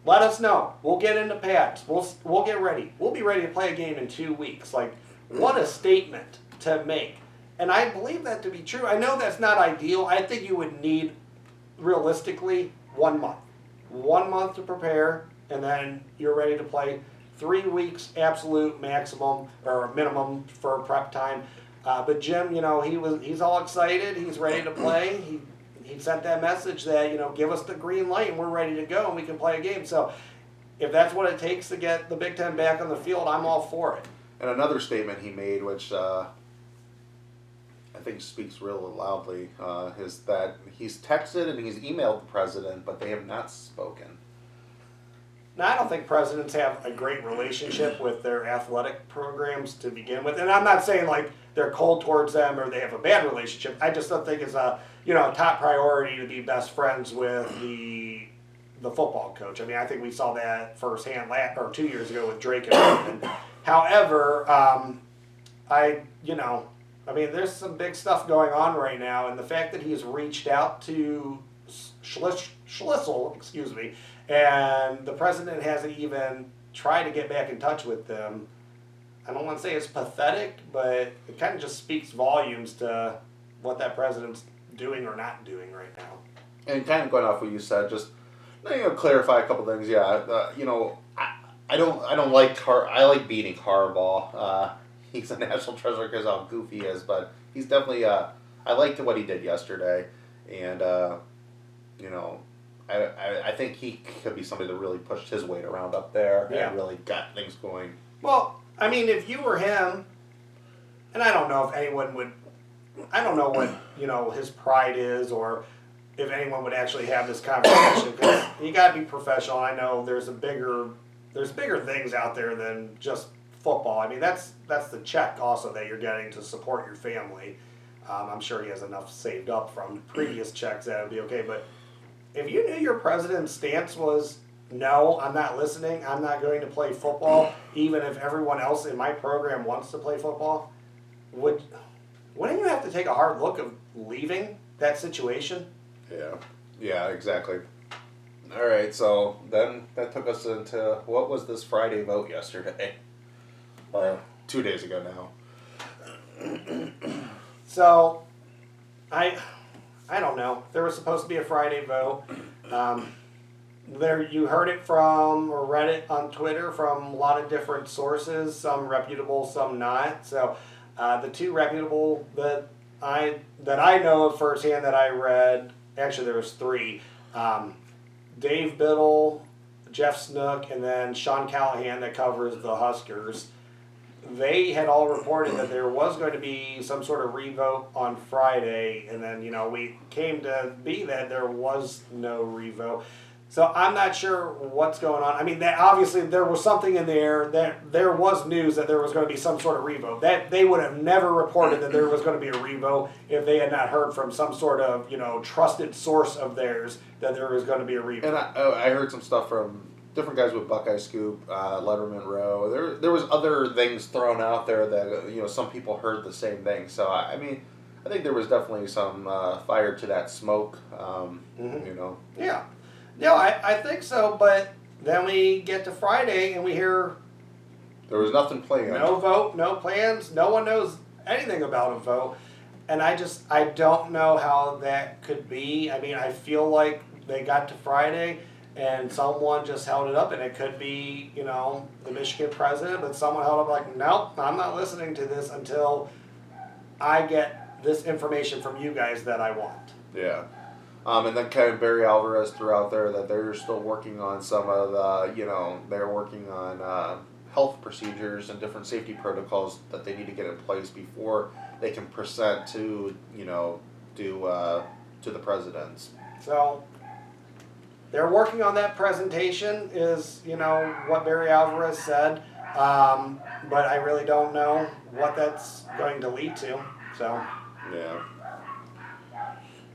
[SPEAKER 2] let us know. We'll get into pads. We'll get ready. We'll be ready to play a game in 2 weeks. Like, what a statement to make. And I believe that to be true. I know that's not ideal. I think you would need, realistically, 1 month. 1 month to prepare, and then you're ready to play. 3 weeks, absolute maximum or minimum for prep time. But Jim, he's all excited. He's ready to play. He sent that message that, give us the green light and we're ready to go and we can play a game. So if that's what it takes to get the Big Ten back on the field, I'm all for it.
[SPEAKER 1] And another statement he made, which I think speaks real loudly, is that he's texted and he's emailed the president, but they have not spoken.
[SPEAKER 2] Now, I don't think presidents have a great relationship with their athletic programs to begin with. And I'm not saying like they're cold towards them or they have a bad relationship. I just don't think it's a top priority to be best friends with the football coach. I mean, I think we saw that firsthand 2 years ago with Drake and Pittman. However, there's some big stuff going on right now, and the fact that he's reached out to Schlissel, and the president hasn't even tried to get back in touch with them. I don't want to say it's pathetic, but it kind of just speaks volumes to what that president's doing or not doing right now.
[SPEAKER 1] And kind of going off what you said, just clarify a couple things. Yeah, I don't like I like beating Harbaugh. He's a national treasure because how goofy he is, but he's definitely I liked what he did yesterday, and I think he could be somebody that really pushed his weight around up there and really got things going.
[SPEAKER 2] Well, I mean, if you were him, and I don't know if anyone would, I don't know what, his pride is or if anyone would actually have this conversation, because you got to be professional. I know there's bigger things out there than just football. I mean, that's the check also that you're getting to support your family. I'm sure he has enough saved up from previous checks that would be okay, but if you knew your president's stance was, no, I'm not listening, I'm not going to play football, even if everyone else in my program wants to play football, wouldn't you have to take a hard look of leaving that situation?
[SPEAKER 1] Yeah, exactly. All right, so then that took us into, what was this Friday vote yesterday? 2 days ago now.
[SPEAKER 2] So, I don't know. There was supposed to be a Friday vote. You heard it from or read it on Twitter from a lot of different sources, some reputable, some not. So the two reputable that I know of firsthand that I read, actually there was three, Dave Biddle, Jeff Snook, and then Sean Callahan that covers the Huskers. They had all reported that there was going to be some sort of revote on Friday, and then, we came to be that there was no revote. So I'm not sure what's going on. I mean, obviously there was something in there that there was news that there was going to be some sort of revote. That they would have never reported that there was going to be a revote if they had not heard from some sort of, trusted source of theirs that there was going to be a revote.
[SPEAKER 1] And I heard some stuff from different guys with BuckeyeScoop, Letterman Row. There was other things thrown out there that some people heard the same thing. So I think there was definitely some fire to that smoke.
[SPEAKER 2] Yeah, no, I think so. But then we get to Friday and we hear
[SPEAKER 1] there was nothing planned.
[SPEAKER 2] No vote, no plans. No one knows anything about a vote, and I don't know how that could be. I mean, I feel like they got to Friday and someone just held it up, and it could be, the Michigan president, but someone held up like, nope, I'm not listening to this until I get this information from you guys that I want.
[SPEAKER 1] Yeah. And then kind of Barry Alvarez threw out there that they're still working on some of the, they're working on health procedures and different safety protocols that they need to get in place before they can present to, to the presidents.
[SPEAKER 2] So they're working on that presentation is, what Barry Alvarez said. But I really don't know what that's going to lead to. So.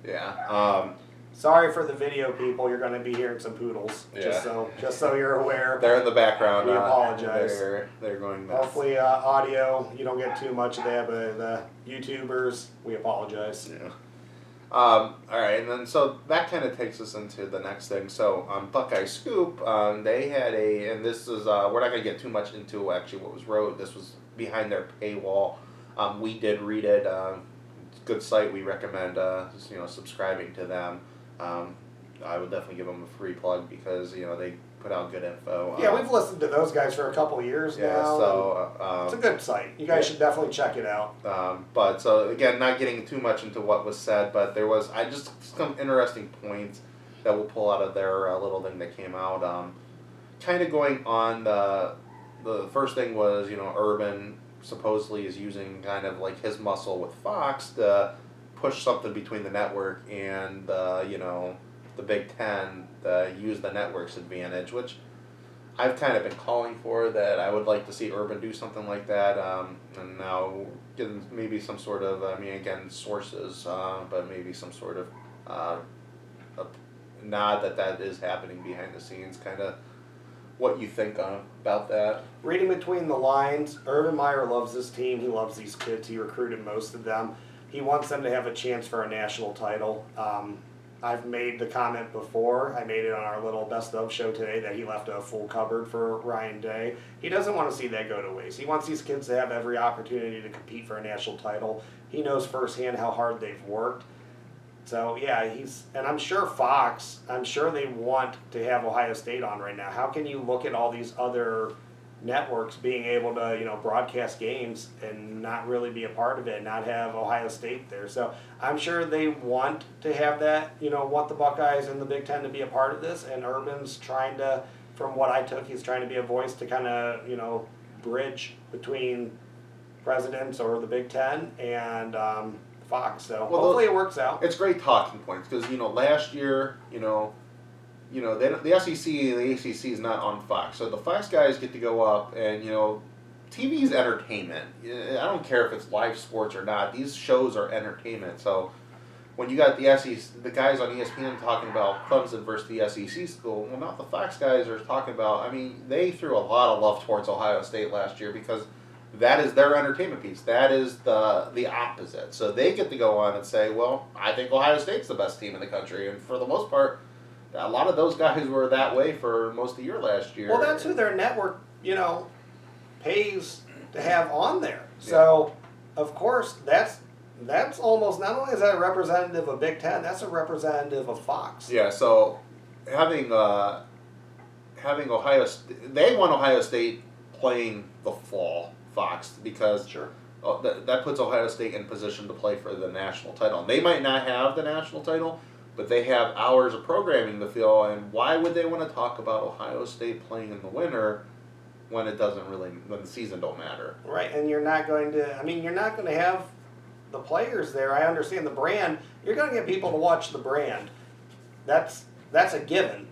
[SPEAKER 1] Yeah.
[SPEAKER 2] Sorry for the video people. You're going to be hearing some poodles.
[SPEAKER 1] Yeah.
[SPEAKER 2] Just so you're aware.
[SPEAKER 1] They're in the background.
[SPEAKER 2] We apologize.
[SPEAKER 1] They're going nuts.
[SPEAKER 2] Hopefully audio, you don't get too much of that, but the YouTubers, we apologize.
[SPEAKER 1] Yeah. All right, and then so that kind of takes us into the next thing. So on Buckeye Scoop, they had and this is we're not going to get too much into actually what was wrote. This was behind their paywall. We did read it. Good site. We recommend subscribing to them. I would definitely give them a free plug because they put out good info.
[SPEAKER 2] Yeah, we've listened to those guys for a couple of years now.
[SPEAKER 1] So
[SPEAKER 2] it's a good site. You guys should definitely check it out.
[SPEAKER 1] But so again, not getting too much into what was said, but there was some interesting points that we'll pull out of their little thing that came out. Kind of going on the first thing was Urban supposedly is using kind of like his muscle with Fox to push something between the network and the Big Ten to use the network's advantage, which I've kind of been calling for. That I would like to see Urban do something like that, and now getting maybe some sort of again sources, but maybe some sort of a nod that is happening behind the scenes. Kind of what you think about that.
[SPEAKER 2] Reading between the lines, Urban Meyer loves this team. He loves these kids. He recruited most of them. He wants them to have a chance for a national title. I've made the comment before. I made it on our little best of show today that he left a full cupboard for Ryan Day. He doesn't want to see that go to waste. He wants these kids to have every opportunity to compete for a national title. He knows firsthand how hard they've worked. So yeah, and I'm sure Fox, I'm sure they want to have Ohio State on right now. How can you look at all these other networks being able to broadcast games and not really be a part of it and not have Ohio State there? So I'm sure they want to have that, want the Buckeyes and the Big Ten to be a part of this, and Urban's trying to, from what I took, he's trying to be a voice to kind of bridge between presidents or the Big Ten and Fox. So hopefully it works out.
[SPEAKER 1] It's great talking points because last year the SEC and the ACC is not on Fox, so the Fox guys get to go up and TV is entertainment. I don't care if it's live sports or not; these shows are entertainment. So when you got the SEC, the guys on ESPN talking about Clemson versus the SEC school, well, now the Fox guys are talking about. They threw a lot of love towards Ohio State last year because that is their entertainment piece. That is the opposite. So they get to go on and say, well, I think Ohio State's the best team in the country, and for the most part, a lot of those guys were that way for most of the year last year.
[SPEAKER 2] Well, that's who their network, pays to have on there. So, of course, that's almost, not only is that a representative of Big Ten, that's a representative of Fox.
[SPEAKER 1] Yeah, so having Ohio State, they want Ohio State playing the fall Fox because that puts Ohio State in position to play for the national title. And they might not have the national title, but they have hours of programming to fill, and why would they want to talk about Ohio State playing in the winter when it doesn't really, when the season don't matter?
[SPEAKER 2] Right, and you're not going to have the players there. I understand the brand. You're going to get people to watch the brand. That's a given.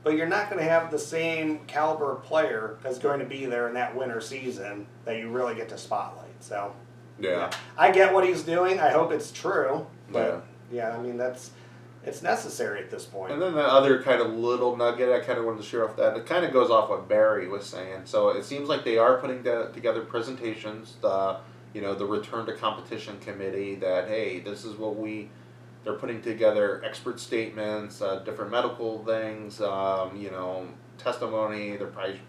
[SPEAKER 2] But you're not going to have the same caliber of player that's going to be there in that winter season that you really get to spotlight. So,
[SPEAKER 1] yeah.
[SPEAKER 2] I get what he's doing. I hope it's true. But, it's necessary at this point.
[SPEAKER 1] And then the other kind of little nugget I kind of wanted to share off that, it kind of goes off what Barry was saying. So it seems like they are putting together presentations, the return to competition committee, that, hey, this is what they're putting together expert statements, different medical things, testimony. They're probably,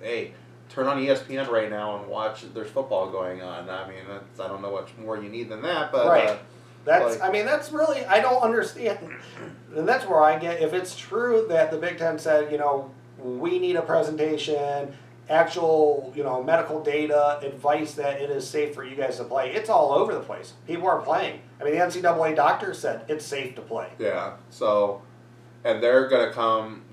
[SPEAKER 1] hey, turn on ESPN right now and watch, there's football going on. I don't know what more you need than that, but...
[SPEAKER 2] Right. That's really, I don't understand. And that's where I get, if it's true that the Big Ten said, we need a presentation, actual, medical data, advice that it is safe for you guys to play, it's all over the place. People are playing. The NCAA doctors said it's safe to play.
[SPEAKER 1] Yeah, so, and they're going to come,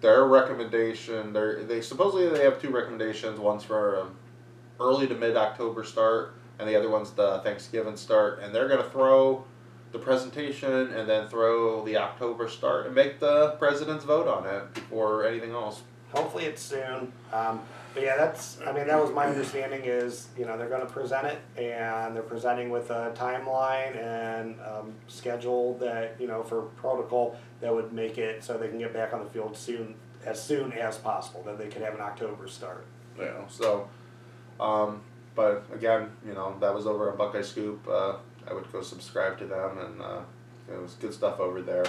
[SPEAKER 1] their recommendation, they supposedly they have two recommendations, one's for early to mid-October start, and the other one's the Thanksgiving start, and they're going to throw the presentation and then throw the October start and make the presidents vote on it before anything else.
[SPEAKER 2] Hopefully it's soon. But yeah, that was my understanding is, they're going to present it, and they're presenting with a timeline and schedule that, for protocol that would make it so they can get back on the field as soon as possible, that they could have an October start.
[SPEAKER 1] Yeah, so... But again, that was over on Buckeye Scoop. I would go subscribe to them and it was good stuff over there.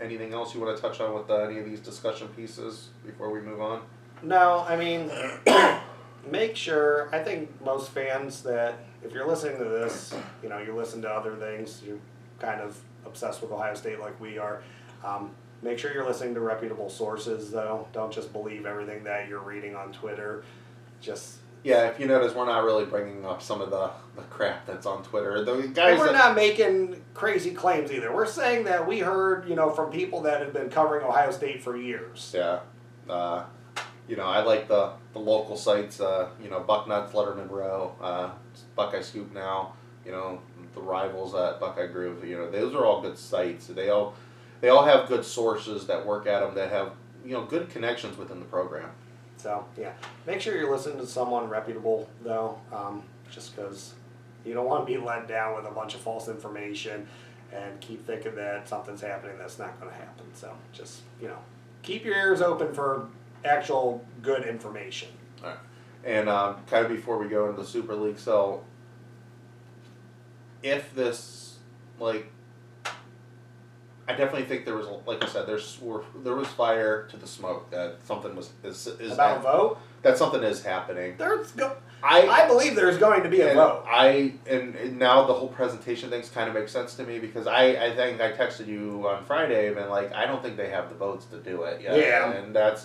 [SPEAKER 1] Anything else you want to touch on with any of these discussion pieces before we move on?
[SPEAKER 2] No, I mean, make sure, I think most fans that, if you're listening to this, you know, you listen to other things, you're kind of obsessed with Ohio State like we are. Make sure you're listening to reputable sources, though. Don't just believe everything that you're reading on Twitter. Just...
[SPEAKER 1] Yeah, if you notice, we're not really bringing up some of the crap that's on Twitter. The guys
[SPEAKER 2] and we're not making crazy claims either. We're saying that we heard, you know, from people that have been covering Ohio State for years.
[SPEAKER 1] Yeah. You know, I like the local sites, you know, Bucknuts, Letterman Row, BuckeyeScoop now, you know, the rivals at Buckeye Groove. You know, those are all good sites. They all have good sources that work at them that have, you know, good connections within the program.
[SPEAKER 2] So, yeah. Make sure you're listening to someone reputable, though, just because you don't want to be let down with a bunch of false information and keep thinking that something's happening that's not going to happen. So, just, you know, keep your ears open for actual good information.
[SPEAKER 1] All right. And kind of before we go into the Super League, so if this, like, I definitely think there was, like I said, there was fire to the smoke that something is
[SPEAKER 2] about a vote.
[SPEAKER 1] That something is happening.
[SPEAKER 2] I believe there's going to be a vote.
[SPEAKER 1] And now the whole presentation things kind of makes sense to me because I think I texted you on Friday and like I don't think they have the votes to do it yet.
[SPEAKER 2] Yeah.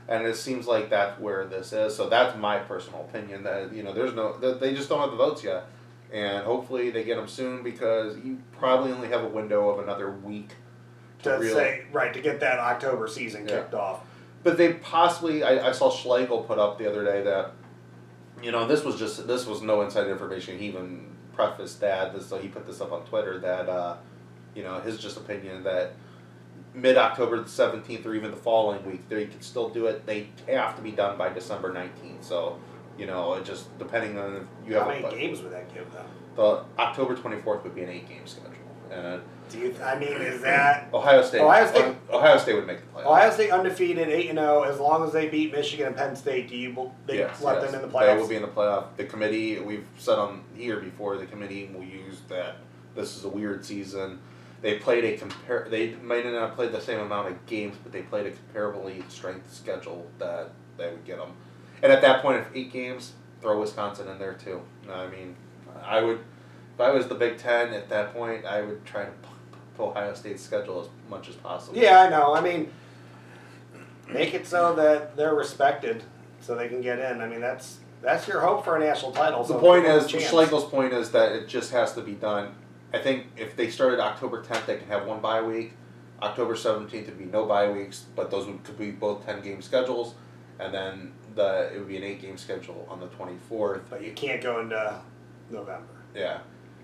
[SPEAKER 1] And it seems like that's where this is. So that's my personal opinion that you know they just don't have the votes yet, and hopefully they get them soon because you probably only have a window of another week.
[SPEAKER 2] To get that October season kicked off.
[SPEAKER 1] But they possibly, I saw Schlegel put up the other day that, you know, this was no inside information. He even prefaced that, so he put this up on Twitter that, you know, his just opinion that mid-October 17th or even the following week, they could still do it. They have to be done by December 19th. So, you know, it just depending on if you have
[SPEAKER 2] how many games would that give them?
[SPEAKER 1] The October 24th would be an 8-game schedule. And
[SPEAKER 2] is that
[SPEAKER 1] Ohio State would make the playoffs.
[SPEAKER 2] Ohio State undefeated 8-0 as long as they beat Michigan and Penn State. Let them in the playoffs?
[SPEAKER 1] They will be in the playoff. The committee we've said on here before. The committee will use that. This is a weird season. They played They might not have played the same amount of games, but they played a comparably strength schedule that they would get them. And at that point, if 8 games, throw Wisconsin in there too. I mean, I would. If I was the Big Ten at that point, I would try to pull Ohio State's schedule as much as possible.
[SPEAKER 2] Yeah, I know. I mean, make it so that they're respected, so they can get in. I mean, that's your hope for a national title.
[SPEAKER 1] The point is, Schlegel's point is that it just has to be done. I think if they started October 10th, they can have one bye week. October 17th would be no bye weeks, but those could be both 10-game schedules, and then it would be an 8-game schedule on the 24th.
[SPEAKER 2] But you can't go into November.
[SPEAKER 1] Yeah.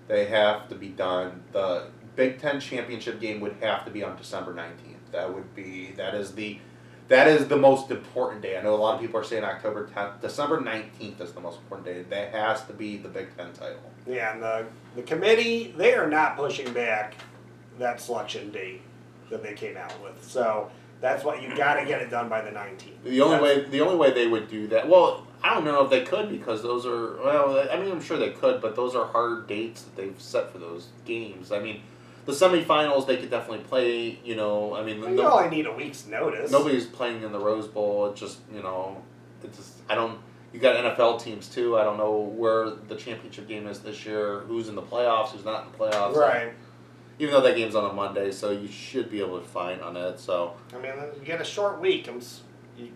[SPEAKER 1] They have to be done. The Big Ten championship game would have to be on December 19th. That is the most important day. I know a lot of people are saying October 10th. December 19th is the most important day. That has to be the Big Ten title. Yeah,
[SPEAKER 2] and the committee, they are not pushing back that selection date that they came out with. So that's what you got to get it done by the 19th.
[SPEAKER 1] The only way they would do that. Well, I don't know if they could because those are. Well, I mean, I'm sure they could, but those are hard dates that they've set for those games. I mean, the semifinals they could definitely play. You know, I mean,
[SPEAKER 2] you only need a week's notice.
[SPEAKER 1] Nobody's playing in the Rose Bowl. It just I don't. You got NFL teams too. I don't know where the championship game is this year. Who's in the playoffs? Who's not in the playoffs?
[SPEAKER 2] Right.
[SPEAKER 1] Even though that game's on a Monday, so you should be able to find on it. So
[SPEAKER 2] I mean, you get a short week. You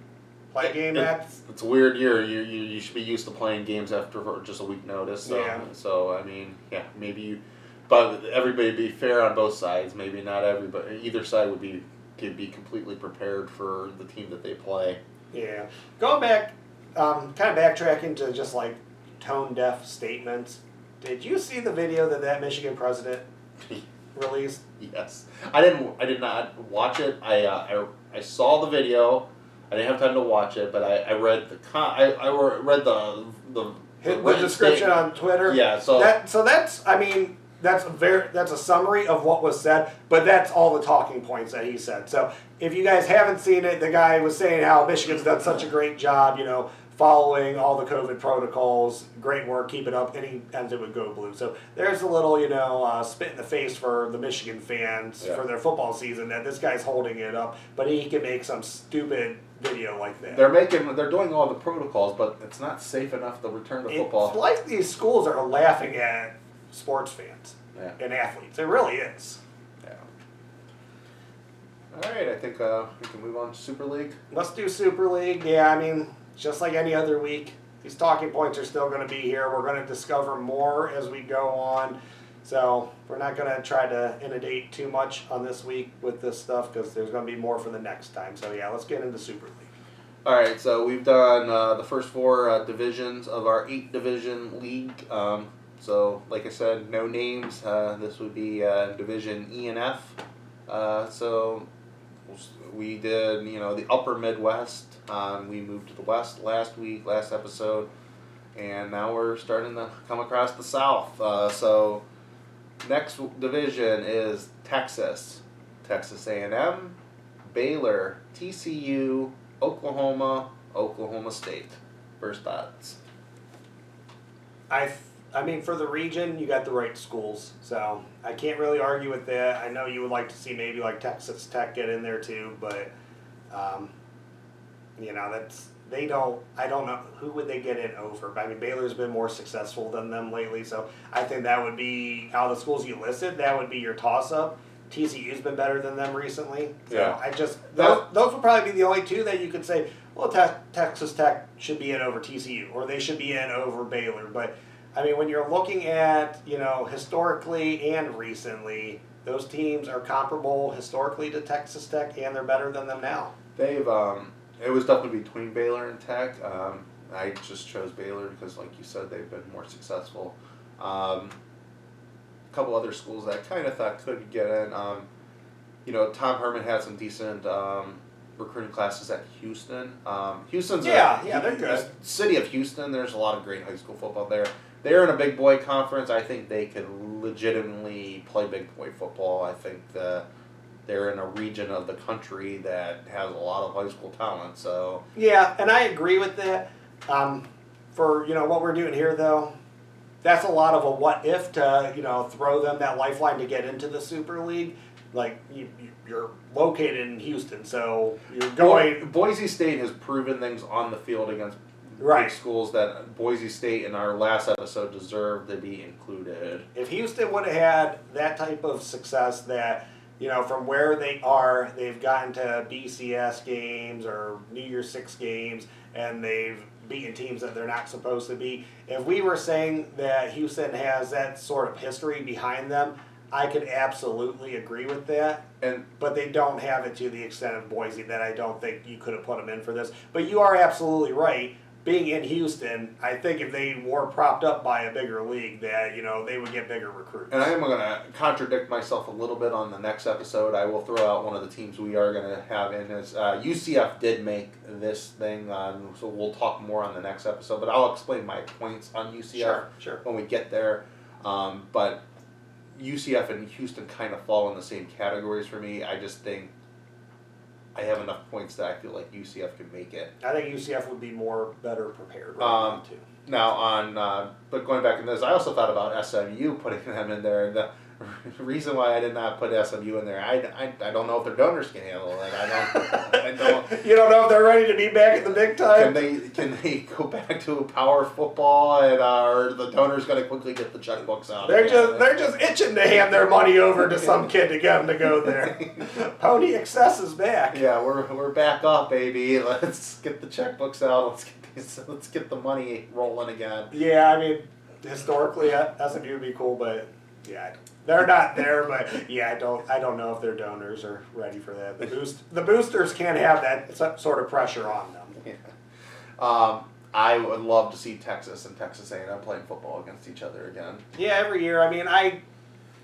[SPEAKER 2] play a game
[SPEAKER 1] it's a weird year. You should be used to playing games after just a week notice. So,
[SPEAKER 2] yeah.
[SPEAKER 1] So I mean, yeah, maybe but everybody be fair on both sides. Maybe not everybody. Either side would be completely prepared for the team that they play.
[SPEAKER 2] Yeah. Going back, kind of backtracking to just like tone-deaf statements. Did you see the video that Michigan president released?
[SPEAKER 1] Yes. I did not watch it. I saw the video. I didn't have time to watch it, but I read the
[SPEAKER 2] description on Twitter.
[SPEAKER 1] Yeah. So
[SPEAKER 2] that's a summary of what was said, but that's all the talking points that he said. So if you guys haven't seen it, the guy was saying how Michigan's done such a great job, following all the COVID protocols. Great work, keep it up. And he ends it with Go Blue. So there's a little, spit in the face for the Michigan fans for their football season that this guy's holding it up, but he can make some stupid video like that.
[SPEAKER 1] They're doing all the protocols, but it's not safe enough to return to football.
[SPEAKER 2] It's like these schools are laughing at sports fans and athletes. It really is.
[SPEAKER 1] Yeah. All right, I think we can move on to Super League.
[SPEAKER 2] Let's do Super League. Yeah, I mean, just like any other week, these talking points are still going to be here. We're going to discover more as we go on. So we're not going to try to inundate too much on this week with this stuff because there's going to be more for the next time. So yeah, let's get into Super League.
[SPEAKER 1] All right, so we've done the first 4 divisions of our 8-division league. So like I said, no names. This would be Division E and F. So we did, the upper Midwest. We moved to the West last episode. And now we're starting to come across the South. So next division is Texas. Texas A&M, Baylor, TCU, Oklahoma, Oklahoma State. First thoughts?
[SPEAKER 2] I mean, for the region, you got the right schools, so I can't really argue with that. I know you would like to see maybe like Texas Tech get in there too, but I don't know who would they get in over. But I mean, Baylor's been more successful than them lately, so I think that would be out of the schools you listed. That would be your toss-up. TCU's been better than them recently. So
[SPEAKER 1] yeah.
[SPEAKER 2] Those would probably be the only 2 that you could say, well, Texas Tech should be in over TCU, or they should be in over Baylor. But I mean, when you're looking at, historically and recently, those teams are comparable historically to Texas Tech, and they're better than them now.
[SPEAKER 1] They've it was definitely between Baylor and Tech. I just chose Baylor because, like you said, they've been more successful. A couple other schools that I kind of thought could get in. Tom Herman had some decent recruiting classes at Houston. Houston's
[SPEAKER 2] they're good.
[SPEAKER 1] City of Houston. There's a lot of great high school football there. They're in a big boy conference. I think they could legitimately play big boy football. I think they're in a region of the country that has a lot of high school talent. So
[SPEAKER 2] yeah, and I agree with that. For what we're doing here, though, that's a lot of a what if to throw them that lifeline to get into the Super League. Like you're located in Houston, so you're going.
[SPEAKER 1] Boise State has proven things on the field against big schools that Boise State in our last episode deserved to be included.
[SPEAKER 2] If Houston would have had that type of success that, from where they are, they've gotten to BCS games or New Year's Six games, and they've beaten teams that they're not supposed to be. If we were saying that Houston has that sort of history behind them, I could absolutely agree with that. But they don't have it to the extent of Boise that I don't think you could have put them in for this. But you are absolutely right. Being in Houston, I think if they were propped up by a bigger league, that they would get bigger recruits.
[SPEAKER 1] And I am going to contradict myself a little bit on the next episode. I will throw out one of the teams we are going to have in this. UCF did make this thing, so we'll talk more on the next episode. But I'll explain my points on UCF
[SPEAKER 2] sure.
[SPEAKER 1] when we get there. But UCF and Houston kind of fall in the same categories for me. I just think I have enough points that I feel like UCF can make it.
[SPEAKER 2] I think UCF would be better prepared
[SPEAKER 1] now
[SPEAKER 2] too.
[SPEAKER 1] Now but going back in this, I also thought about SMU putting them in there. The reason why I did not put SMU in there, I don't know if their donors can handle it. I don't.
[SPEAKER 2] You don't know if they're ready to be back at the big time.
[SPEAKER 1] Can they go back to power football, and are the donors going to quickly get the checkbooks out?
[SPEAKER 2] They're just itching to hand their money over to some kid to get them to go there. Pony Excess is back.
[SPEAKER 1] Yeah, we're back up, baby. Let's get the checkbooks out. Let's get the money rolling again.
[SPEAKER 2] Yeah, I mean, historically, SMU would be cool, but yeah, they're not there. But yeah, I don't know if their donors are ready for that. The boosters can't have that sort of pressure on them.
[SPEAKER 1] Yeah. I would love to see Texas and Texas A&M playing football against each other again.
[SPEAKER 2] Yeah, every year. I mean, I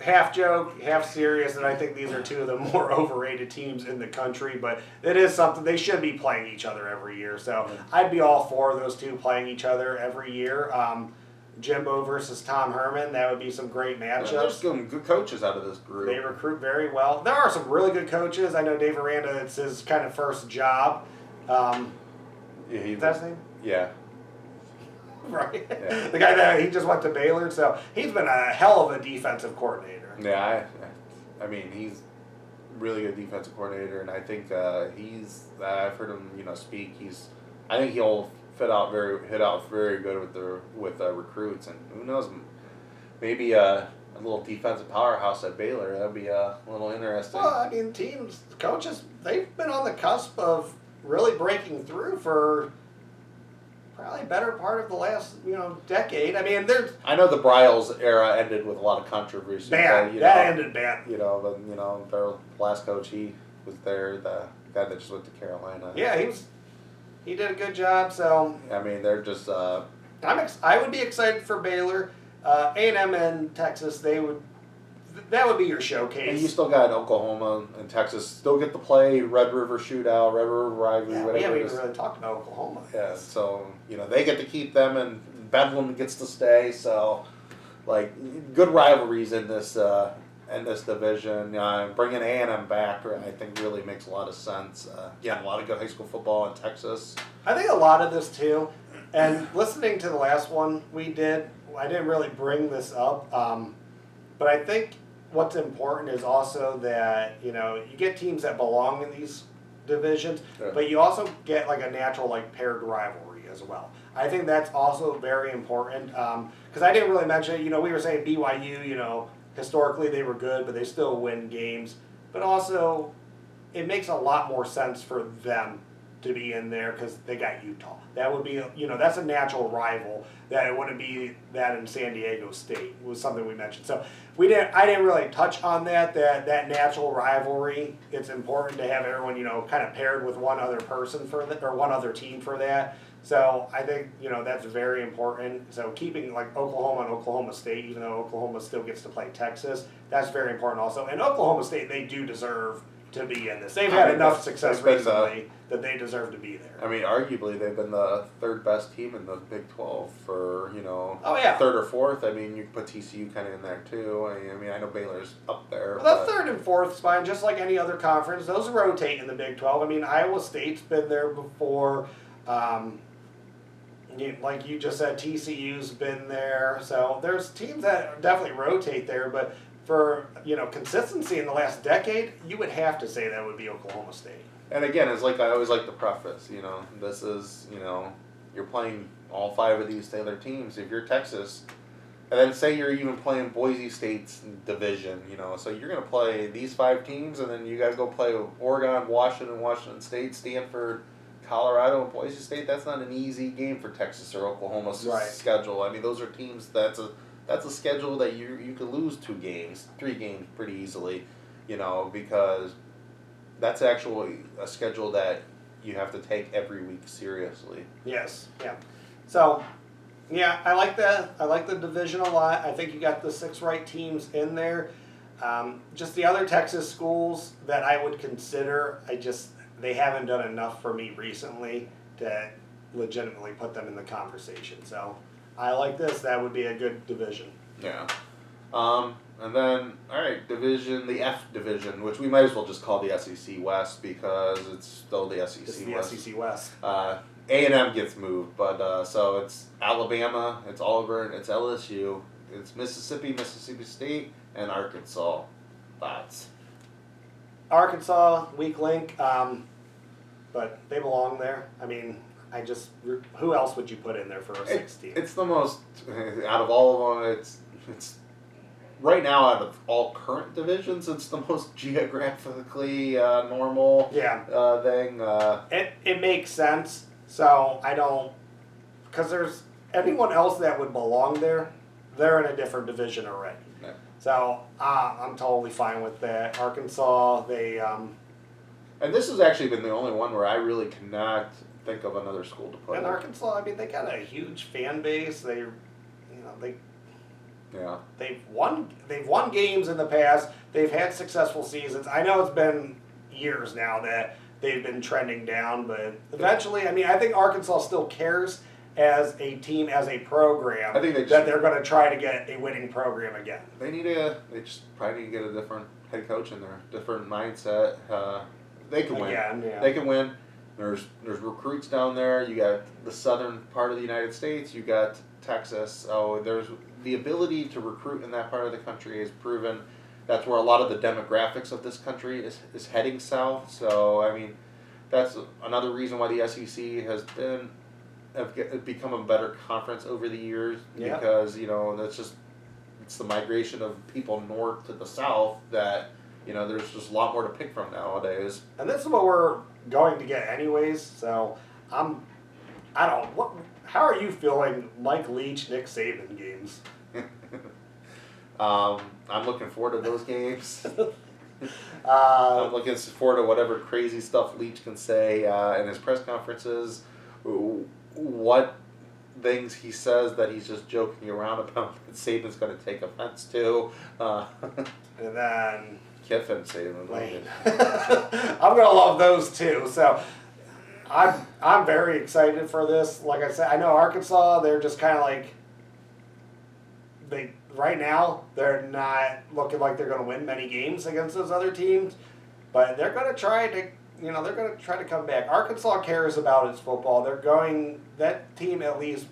[SPEAKER 2] half joke, half serious, and I think these are 2 of the more overrated teams in the country, but it is something they should be playing each other every year. So I'd be all for those 2 playing each other every year. Jimbo versus Tom Herman, that would be some great matchups.
[SPEAKER 1] There's some good coaches out of this group.
[SPEAKER 2] They recruit very well. There are some really good coaches. I know Dave Aranda, it's his kind of first job. Is that his name?
[SPEAKER 1] Yeah.
[SPEAKER 2] Right.
[SPEAKER 1] Yeah.
[SPEAKER 2] The guy that he just went to Baylor, so he's been a hell of a defensive coordinator.
[SPEAKER 1] Yeah, I mean, he's really good defensive coordinator, and I think I've heard him, speak. I think he'll hit out very good with recruits, and who knows, maybe a little defensive powerhouse at Baylor. That'd be a little interesting.
[SPEAKER 2] Well, I mean, coaches, they've been on the cusp of really breaking through for probably a better part of the last, decade. I mean,
[SPEAKER 1] I know the Bryles era ended with a lot of controversy.
[SPEAKER 2] Bad.
[SPEAKER 1] But,
[SPEAKER 2] that ended bad.
[SPEAKER 1] But their last coach, he was there, the guy that just went to Carolina.
[SPEAKER 2] Yeah, he did a good job. So
[SPEAKER 1] I mean, they're just.
[SPEAKER 2] I would be excited for Baylor, A&M, and Texas. That would be your showcase.
[SPEAKER 1] And you still got Oklahoma and Texas still get to play Red River Shootout, Red River Rivalry,
[SPEAKER 2] Yeah,
[SPEAKER 1] whatever.
[SPEAKER 2] we haven't even really talked about Oklahoma.
[SPEAKER 1] Yeah, so they get to keep them, and Bedlam gets to stay. So, good rivalries in this division. Bringing A&M back, I think, really makes a lot of sense. A lot of good high school football in Texas.
[SPEAKER 2] I think a lot of this too, and listening to the last one we did, I didn't really bring this up, but I think what's important is also that you get teams that belong in these divisions,
[SPEAKER 1] Yeah.
[SPEAKER 2] but you also get a natural paired rivalry as well. I think that's also very important because I didn't really mention it. We were saying BYU, historically they were good, but they still win games. But also, it makes a lot more sense for them to be in there because they got Utah. That would be, that's a natural rival. That it wouldn't be that in San Diego State was something we mentioned. So I didn't really touch on that natural rivalry. It's important to have everyone, kind of paired with one other person or one other team for that. So I think, that's very important. So keeping Oklahoma and Oklahoma State, even though Oklahoma still gets to play Texas, that's very important also. And Oklahoma State, they do deserve to be in this. They've had enough success recently that they deserve to be there.
[SPEAKER 1] I mean, arguably, they've been the third best team in the Big 12 for,
[SPEAKER 2] Oh, yeah.
[SPEAKER 1] third or fourth. I mean, you can put TCU kind of in there, too. I mean, I know Baylor's up there.
[SPEAKER 2] Well, that third and fourth spine, just like any other conference, those rotate in the Big 12. I mean, Iowa State's been there before. Like you just said, TCU's been there. So there's teams that definitely rotate there, but for consistency in the last decade, you would have to say that would be Oklahoma State.
[SPEAKER 1] And again, it's I always like to preface, this is, you're playing all five of these Taylor teams. If you're Texas, and then say you're even playing Boise State's division, so you're going to play these five teams, and then you got to go play Oregon, Washington State, Stanford, Colorado, and Boise State. That's not an easy game for Texas or Oklahoma's schedule. I mean, those are teams that's a schedule that you could lose 2 games, 3 games pretty easily, because that's actually a schedule that you have to take every week seriously.
[SPEAKER 2] Yes, yeah. So, yeah, I like the division a lot. I think you got the 6 right teams in there. Just the other Texas schools that I would consider, they haven't done enough for me recently to legitimately put them in the conversation. So I like this. That would be a good division.
[SPEAKER 1] Yeah. And then, all right, the F division, which we might as well just call the SEC West because it's still the SEC
[SPEAKER 2] It's the
[SPEAKER 1] West.
[SPEAKER 2] SEC West.
[SPEAKER 1] A&M gets moved, but so it's Alabama, it's Auburn, it's LSU, it's Mississippi State, and Arkansas. Thoughts?
[SPEAKER 2] Arkansas, weak link, but they belong there. I mean, who else would you put in there for a 16?
[SPEAKER 1] It's the most, out of all of them, it's right now out of all current divisions, it's the most geographically normal thing.
[SPEAKER 2] It makes sense, so I don't, because there's anyone else that would belong there, they're in a different division already.
[SPEAKER 1] Yeah.
[SPEAKER 2] So I'm totally fine with that. Arkansas, they.
[SPEAKER 1] And this has actually been the only one where I really cannot think of another school to put.
[SPEAKER 2] And Arkansas, I mean, they got a huge fan base. They've won games in the past. They've had successful seasons. I know it's been years now that they've been trending down, but eventually, I mean, I think Arkansas still cares as a team, as a program,
[SPEAKER 1] I think
[SPEAKER 2] they're going to try to get a winning program again.
[SPEAKER 1] They just probably need to get a different head coach in there, different mindset. They can win.
[SPEAKER 2] Again, yeah.
[SPEAKER 1] They can win. There's recruits down there. You got the southern part of the United States. You got Texas. So there's the ability to recruit in that part of the country is proven. That's where a lot of the demographics of this country is heading south. So I mean, that's another reason why the SEC has become a better conference over the years, because it's the migration of people north to the south that there's just a lot more to pick from nowadays.
[SPEAKER 2] And this is what we're going to get anyways. So how are you feeling Mike Leach, Nick Saban games?
[SPEAKER 1] I'm looking forward to those games. I'm looking forward to whatever crazy stuff Leach can say in his press conferences. What things he says that he's just joking around about that Saban's going to take offense to.
[SPEAKER 2] And then
[SPEAKER 1] Kiffin, Saban.
[SPEAKER 2] I'm going to love those too. So I'm very excited for this. Like I said, I know Arkansas, they're just kind of like, right now, they're not looking like they're going to win many games against those other teams, but they're going to try to come back. Arkansas cares about its football. That team at least,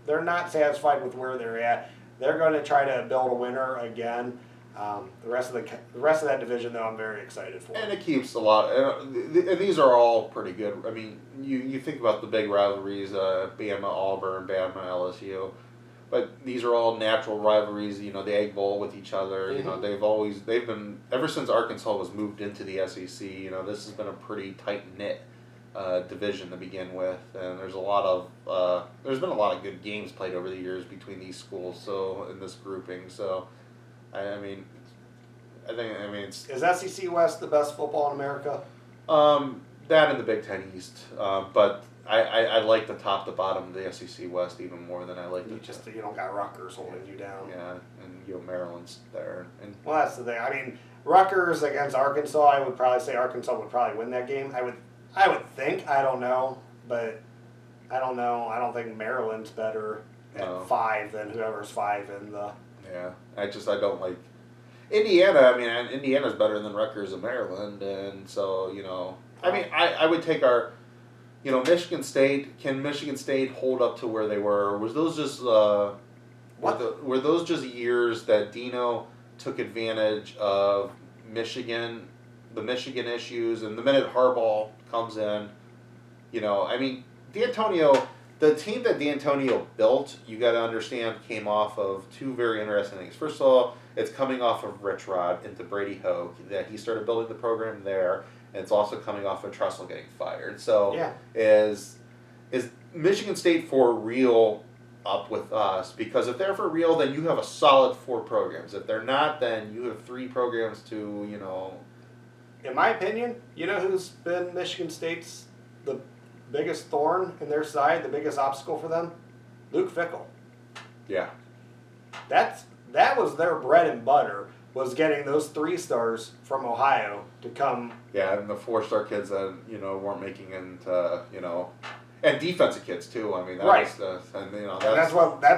[SPEAKER 2] they're not satisfied with where they're at. They're going to try to build a winner again. The rest of that division, though, I'm very excited for.
[SPEAKER 1] And it keeps a lot. And these are all pretty good. I mean, you think about the big rivalries: Bama, Auburn, Bama, LSU. But these are all natural rivalries. The Egg Bowl with each other.
[SPEAKER 2] Mm-hmm.
[SPEAKER 1] They've been ever since Arkansas was moved into the SEC. This has been a pretty tight knit division to begin with, and there's been a lot of good games played over the years between these schools. So in this grouping, so. I mean, it's...
[SPEAKER 2] Is SEC West the best football in America?
[SPEAKER 1] That and the Big Ten East. But I like the top to bottom of the SEC West even more than I like
[SPEAKER 2] you don't got Rutgers holding you down.
[SPEAKER 1] Yeah, and Maryland's there.
[SPEAKER 2] Well, that's the thing. I mean, Rutgers against Arkansas, I would probably say Arkansas would probably win that game. I would think. I don't know. But I don't know. I don't think Maryland's better at 5 than whoever's 5 in the...
[SPEAKER 1] Yeah, I don't like Indiana. I mean, Indiana's better than Rutgers and Maryland, and so I mean, I would take our, Michigan State. Can Michigan State hold up to where they were? Was those just were those just years that Dino took advantage of Michigan, the Michigan issues, and the minute Harbaugh comes in, I mean, D'Antonio. The team that D'Antonio built, you got to understand, came off of two very interesting things. First of all, it's coming off of Rich Rod into Brady Hoke, that he started building the program there, and it's also coming off of Tressel getting fired. So, is Michigan State for real up with us? Because if they're for real, then you have a solid 4 programs. If they're not, then you have 3 programs to,
[SPEAKER 2] In my opinion, who's been Michigan State's the biggest thorn in their side, the biggest obstacle for them? Luke Fickell.
[SPEAKER 1] Yeah.
[SPEAKER 2] That was their bread and butter, was getting those 3 stars from Ohio to come.
[SPEAKER 1] Yeah, and the 4-star kids that, weren't making into, and defensive kids too. I mean, that's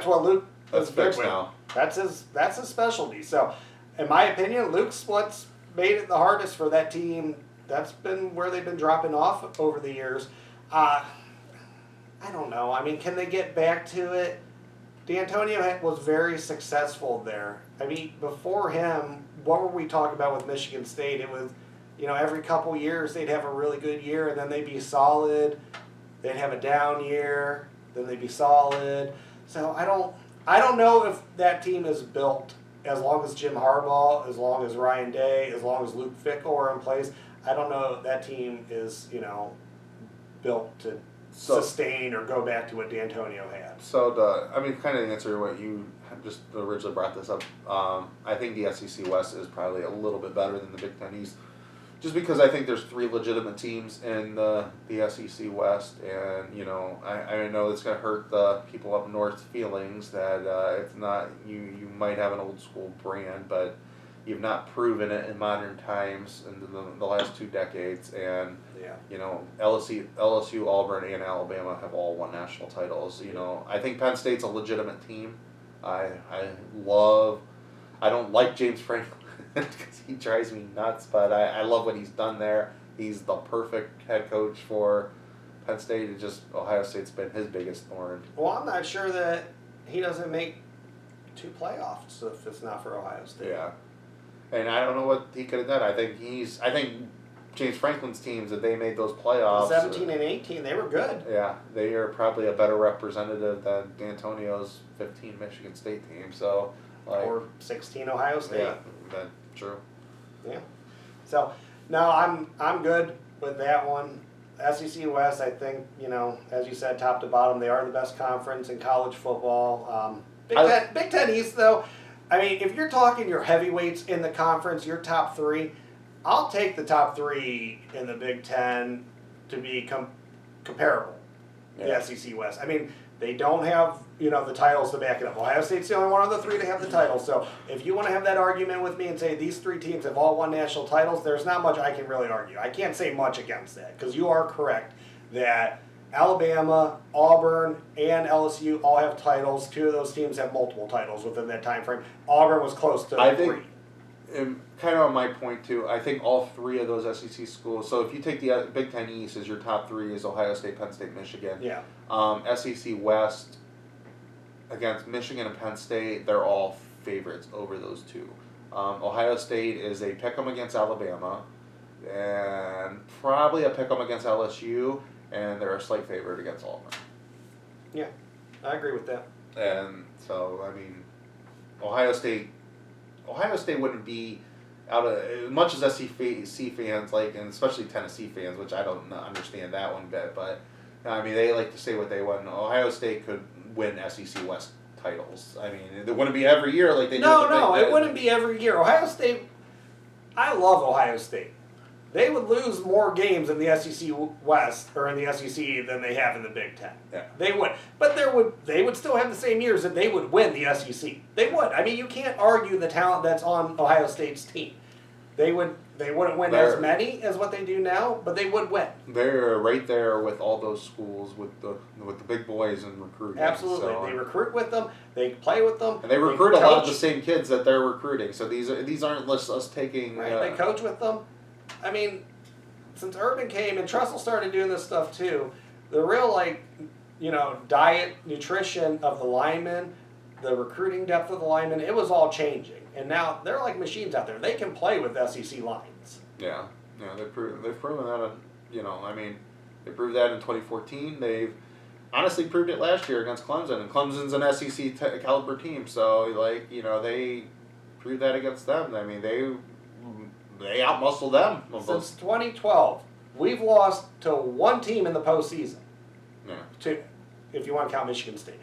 [SPEAKER 2] what Luke
[SPEAKER 1] is
[SPEAKER 2] fixed
[SPEAKER 1] now.
[SPEAKER 2] That's his specialty. So, in my opinion, Luke's what's made it the hardest for that team. That's been where they've been dropping off over the years. I don't know. I mean, can they get back to it? D'Antonio was very successful there. I mean, before him, what were we talking about with Michigan State? It was, every couple years they'd have a really good year, and then they'd be solid. They'd have a down year, then they'd be solid. So I don't know if that team is built as long as Jim Harbaugh, as long as Ryan Day, as long as Luke Fickell are in place. I don't know if that team is, built to sustain or go back to what D'Antonio had.
[SPEAKER 1] So, kind of answer what you just originally brought this up. I think the SEC West is probably a little bit better than the Big Ten East, just because I think there's 3 legitimate teams in the SEC West, and I know it's gonna hurt the people up north's feelings that it's not you might have an old school brand, but you've not proven it in modern times in the last 2 decades, and LSU, Auburn, and Alabama have all won national titles. I think Penn State's a legitimate team. I don't like James Franklin because he drives me nuts, but I love what he's done there. He's the perfect head coach for Penn State, it's just Ohio State's been his biggest thorn.
[SPEAKER 2] Well, I'm not sure that he doesn't make 2 playoffs if it's not for Ohio State.
[SPEAKER 1] Yeah. And I don't know what he could have done. I think James Franklin's teams, that they made those playoffs.
[SPEAKER 2] 17 and 18, they were good.
[SPEAKER 1] Yeah, they are probably a better representative than D'Antonio's 15 Michigan State team. So, like,
[SPEAKER 2] or 16 Ohio State.
[SPEAKER 1] Yeah, that's true.
[SPEAKER 2] Yeah. So, no, I'm good with that one. SEC West, I think, as you said, top to bottom, they are the best conference in college football. Big Ten East, though, I mean, if you're talking your heavyweights in the conference, your top 3, I'll take the top 3 in the Big Ten to be comparable to the SEC West. I mean, they don't have, the titles to back it up. Ohio State's the only one of the 3 to have the titles. So if you want to have that argument with me and say these 3 teams have all won national titles, there's not much I can really argue. I can't say much against that because you are correct that Alabama, Auburn, and LSU all have titles. 2 of those teams have multiple titles within that time frame. Auburn was close to 3.
[SPEAKER 1] And kind of on my point too, I think all 3 of those SEC schools. So if you take the Big Ten East as your top 3 is Ohio State, Penn State, Michigan.
[SPEAKER 2] Yeah.
[SPEAKER 1] SEC West against Michigan and Penn State, they're all favorites over those 2. Ohio State is a pick 'em against Alabama, and probably a pick 'em against LSU, and they're a slight favorite against Auburn.
[SPEAKER 2] Yeah, I agree with that.
[SPEAKER 1] And so I mean, Ohio State wouldn't be out of as much as SEC fans like, and especially Tennessee fans, which I don't understand that one bit. But I mean, they like to say what they want. Ohio State could win SEC West titles. I mean, it wouldn't be every year like they do.
[SPEAKER 2] No, it wouldn't be every year. Ohio State, I love Ohio State. They would lose more games in the SEC West or in the SEC than they have in the Big Ten.
[SPEAKER 1] Yeah.
[SPEAKER 2] They would. But they would still have the same years that they would win the SEC. They would. I mean, you can't argue the talent that's on Ohio State's team. They wouldn't win as many as what they do now, but they would win.
[SPEAKER 1] They're right there with all those schools with the big boys in recruiting.
[SPEAKER 2] Absolutely. So, they recruit with them, they play with them.
[SPEAKER 1] And they recruit a lot of the same kids that they're recruiting. So these aren't us taking
[SPEAKER 2] They coach with them. I mean, since Urban came and Tressel started doing this stuff too, the real diet, nutrition of the linemen, the recruiting depth of the linemen, it was all changing. And now they're like machines out there. They can play with SEC lines.
[SPEAKER 1] Yeah, they've proven that. I mean, they proved that in 2014. They've honestly proved it last year against Clemson, and Clemson's an SEC caliber team. So they proved that against them. I mean, they outmuscled them.
[SPEAKER 2] Since 2012, we've lost to 1 team in the postseason.
[SPEAKER 1] Yeah.
[SPEAKER 2] 2, if you want to count Michigan State,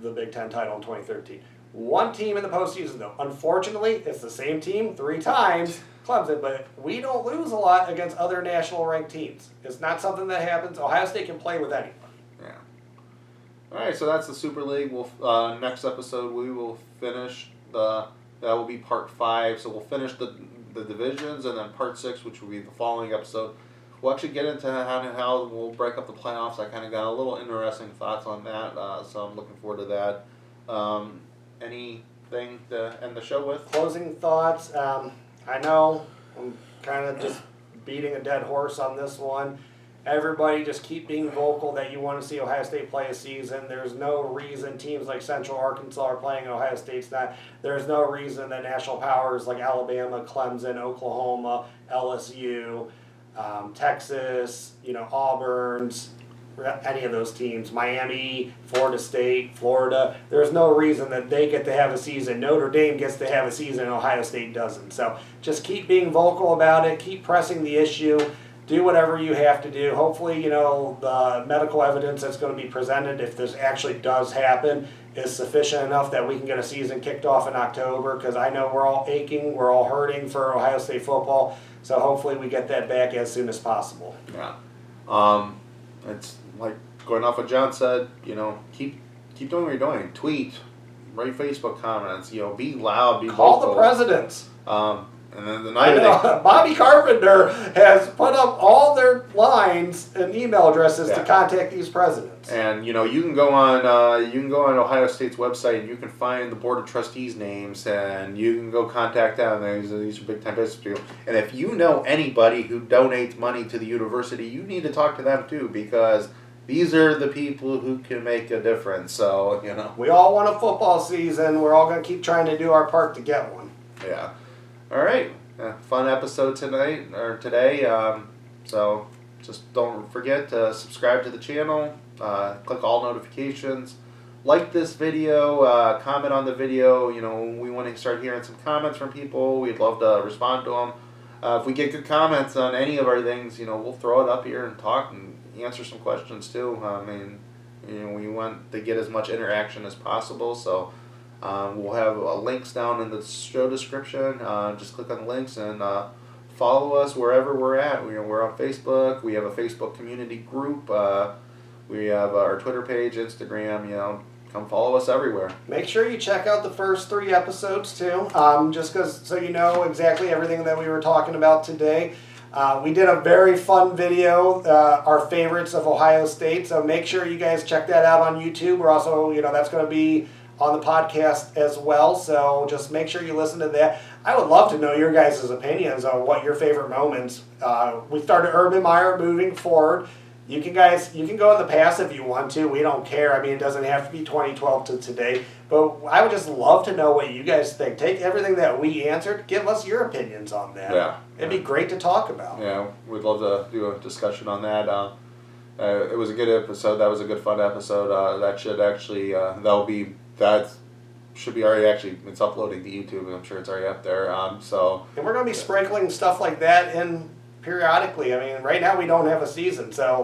[SPEAKER 2] the Big Ten title in 2013. 1 team in the postseason, though. Unfortunately, it's the same team 3 times, Clemson, but we don't lose a lot against other national ranked teams. It's not something that happens. Ohio State can play with anybody.
[SPEAKER 1] Yeah. All right, so that's the Super League. We'll next episode we will finish that will be part 5. So we'll finish the divisions, and then part 6, which will be the following episode. We'll actually get into how we'll break up the playoffs. I kind of got a little interesting thoughts on that, so I'm looking forward to that. Anything to end the show with?
[SPEAKER 2] Closing thoughts. I know I'm kind of just beating a dead horse on this one. Everybody just keep being vocal that you want to see Ohio State play a season. There's no reason teams like Central Arkansas are playing and Ohio State's not. There's no reason that national powers like Alabama, Clemson, Oklahoma, LSU, Texas, Auburn's, any of those teams, Miami, Florida State, Florida, there's no reason that they get to have a season. Notre Dame gets to have a season and Ohio State doesn't. So just keep being vocal about it. Keep pressing the issue. Do whatever you have to do. Hopefully, the medical evidence that's going to be presented, if this actually does happen, is sufficient enough that we can get a season kicked off in October, because I know we're all aching, we're all hurting for Ohio State football. So hopefully we get that back as soon as possible.
[SPEAKER 1] Yeah. It's like going off what John said, keep doing what you're doing. Tweet, write Facebook comments, be loud, be
[SPEAKER 2] Call
[SPEAKER 1] vocal.
[SPEAKER 2] the presidents.
[SPEAKER 1] And then the
[SPEAKER 2] I
[SPEAKER 1] night
[SPEAKER 2] know. Bobby Carpenter has put up all their lines and email addresses to contact these presidents.
[SPEAKER 1] And you can go on Ohio State's website and you can find the board of trustees names and you can go contact them. These are big time business people. And if you know anybody who donates money to the university, you need to talk to them too, because these are the people who can make a difference. So
[SPEAKER 2] we all want a football season. We're all going to keep trying to do our part to get one.
[SPEAKER 1] Yeah. All right. Fun episode tonight or today. So just don't forget to subscribe to the channel. Click all notifications. Like this video. Comment on the video. We want to start hearing some comments from people. We'd love to respond to them. If we get good comments on any of our things, we'll throw it up here and talk and answer some questions too. We want to get as much interaction as possible. So. We'll have links down in the show description. Just click on the links and follow us wherever we're at. We're on Facebook. We have a Facebook community group. We have our Twitter page, Instagram. Come follow us everywhere.
[SPEAKER 2] Make sure you check out the first 3 episodes too, just so you know exactly everything that we were talking about today. We did a very fun video, our favorites of Ohio State. So make sure you guys check that out on YouTube. We're also, that's going to be on the podcast as well, so just make sure you listen to that. I would love to know your guys' opinions on what your favorite moments. We started Urban Meyer moving forward. You can go in the past if you want to. We don't care. It doesn't have to be 2012 to today. But I would just love to know what you guys think. Take everything that we answered. Give us your opinions on that.
[SPEAKER 1] Yeah.
[SPEAKER 2] It'd be great to talk about.
[SPEAKER 1] Yeah, we'd love to do a discussion on that. It was a good episode. That was a good fun episode. That should actually that should be already it's uploading to YouTube, and I'm sure it's already up there. And
[SPEAKER 2] we're going to be sprinkling stuff like that in periodically. Right now we don't have a season, so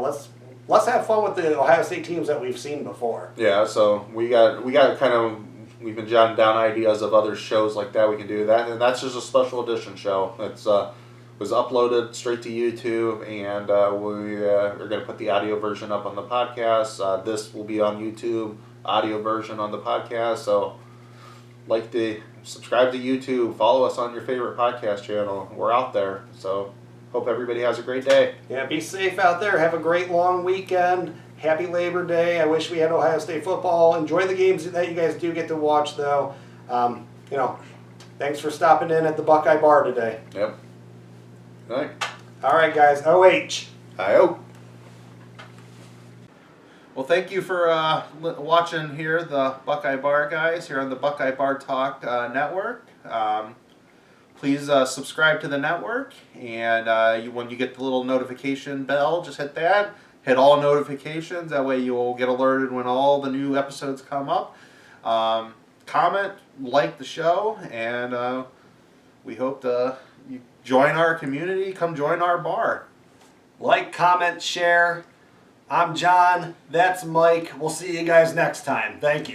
[SPEAKER 2] let's have fun with the Ohio State teams that we've seen before.
[SPEAKER 1] Yeah, so we've been jotting down ideas of other shows like that we can do that, and that's just a special edition show. It's was uploaded straight to YouTube, and we are going to put the audio version up on the podcast. This will be on YouTube. Audio version on the podcast, so subscribe to YouTube, follow us on your favorite podcast channel. We're out there, so hope everybody has a great day.
[SPEAKER 2] Yeah, be safe out there. Have a great long weekend. Happy Labor Day. I wish we had Ohio State football. Enjoy the games that you guys do get to watch, though. Thanks for stopping in at the Buckeye Bar today.
[SPEAKER 1] Yep. All right.
[SPEAKER 2] All right, guys. OH.
[SPEAKER 1] I-O. Well, thank you for watching here, the Buckeye Bar Guys, here on the Buckeye Bar Talk Network. Please subscribe to the network, and when you get the little notification bell, just hit that. Hit all notifications, that way you'll get alerted when all the new episodes come up. Comment, like the show, and we hope you join our community, come join our bar.
[SPEAKER 2] Like, comment, share. I'm John. That's Mike. We'll see you guys next time. Thank you.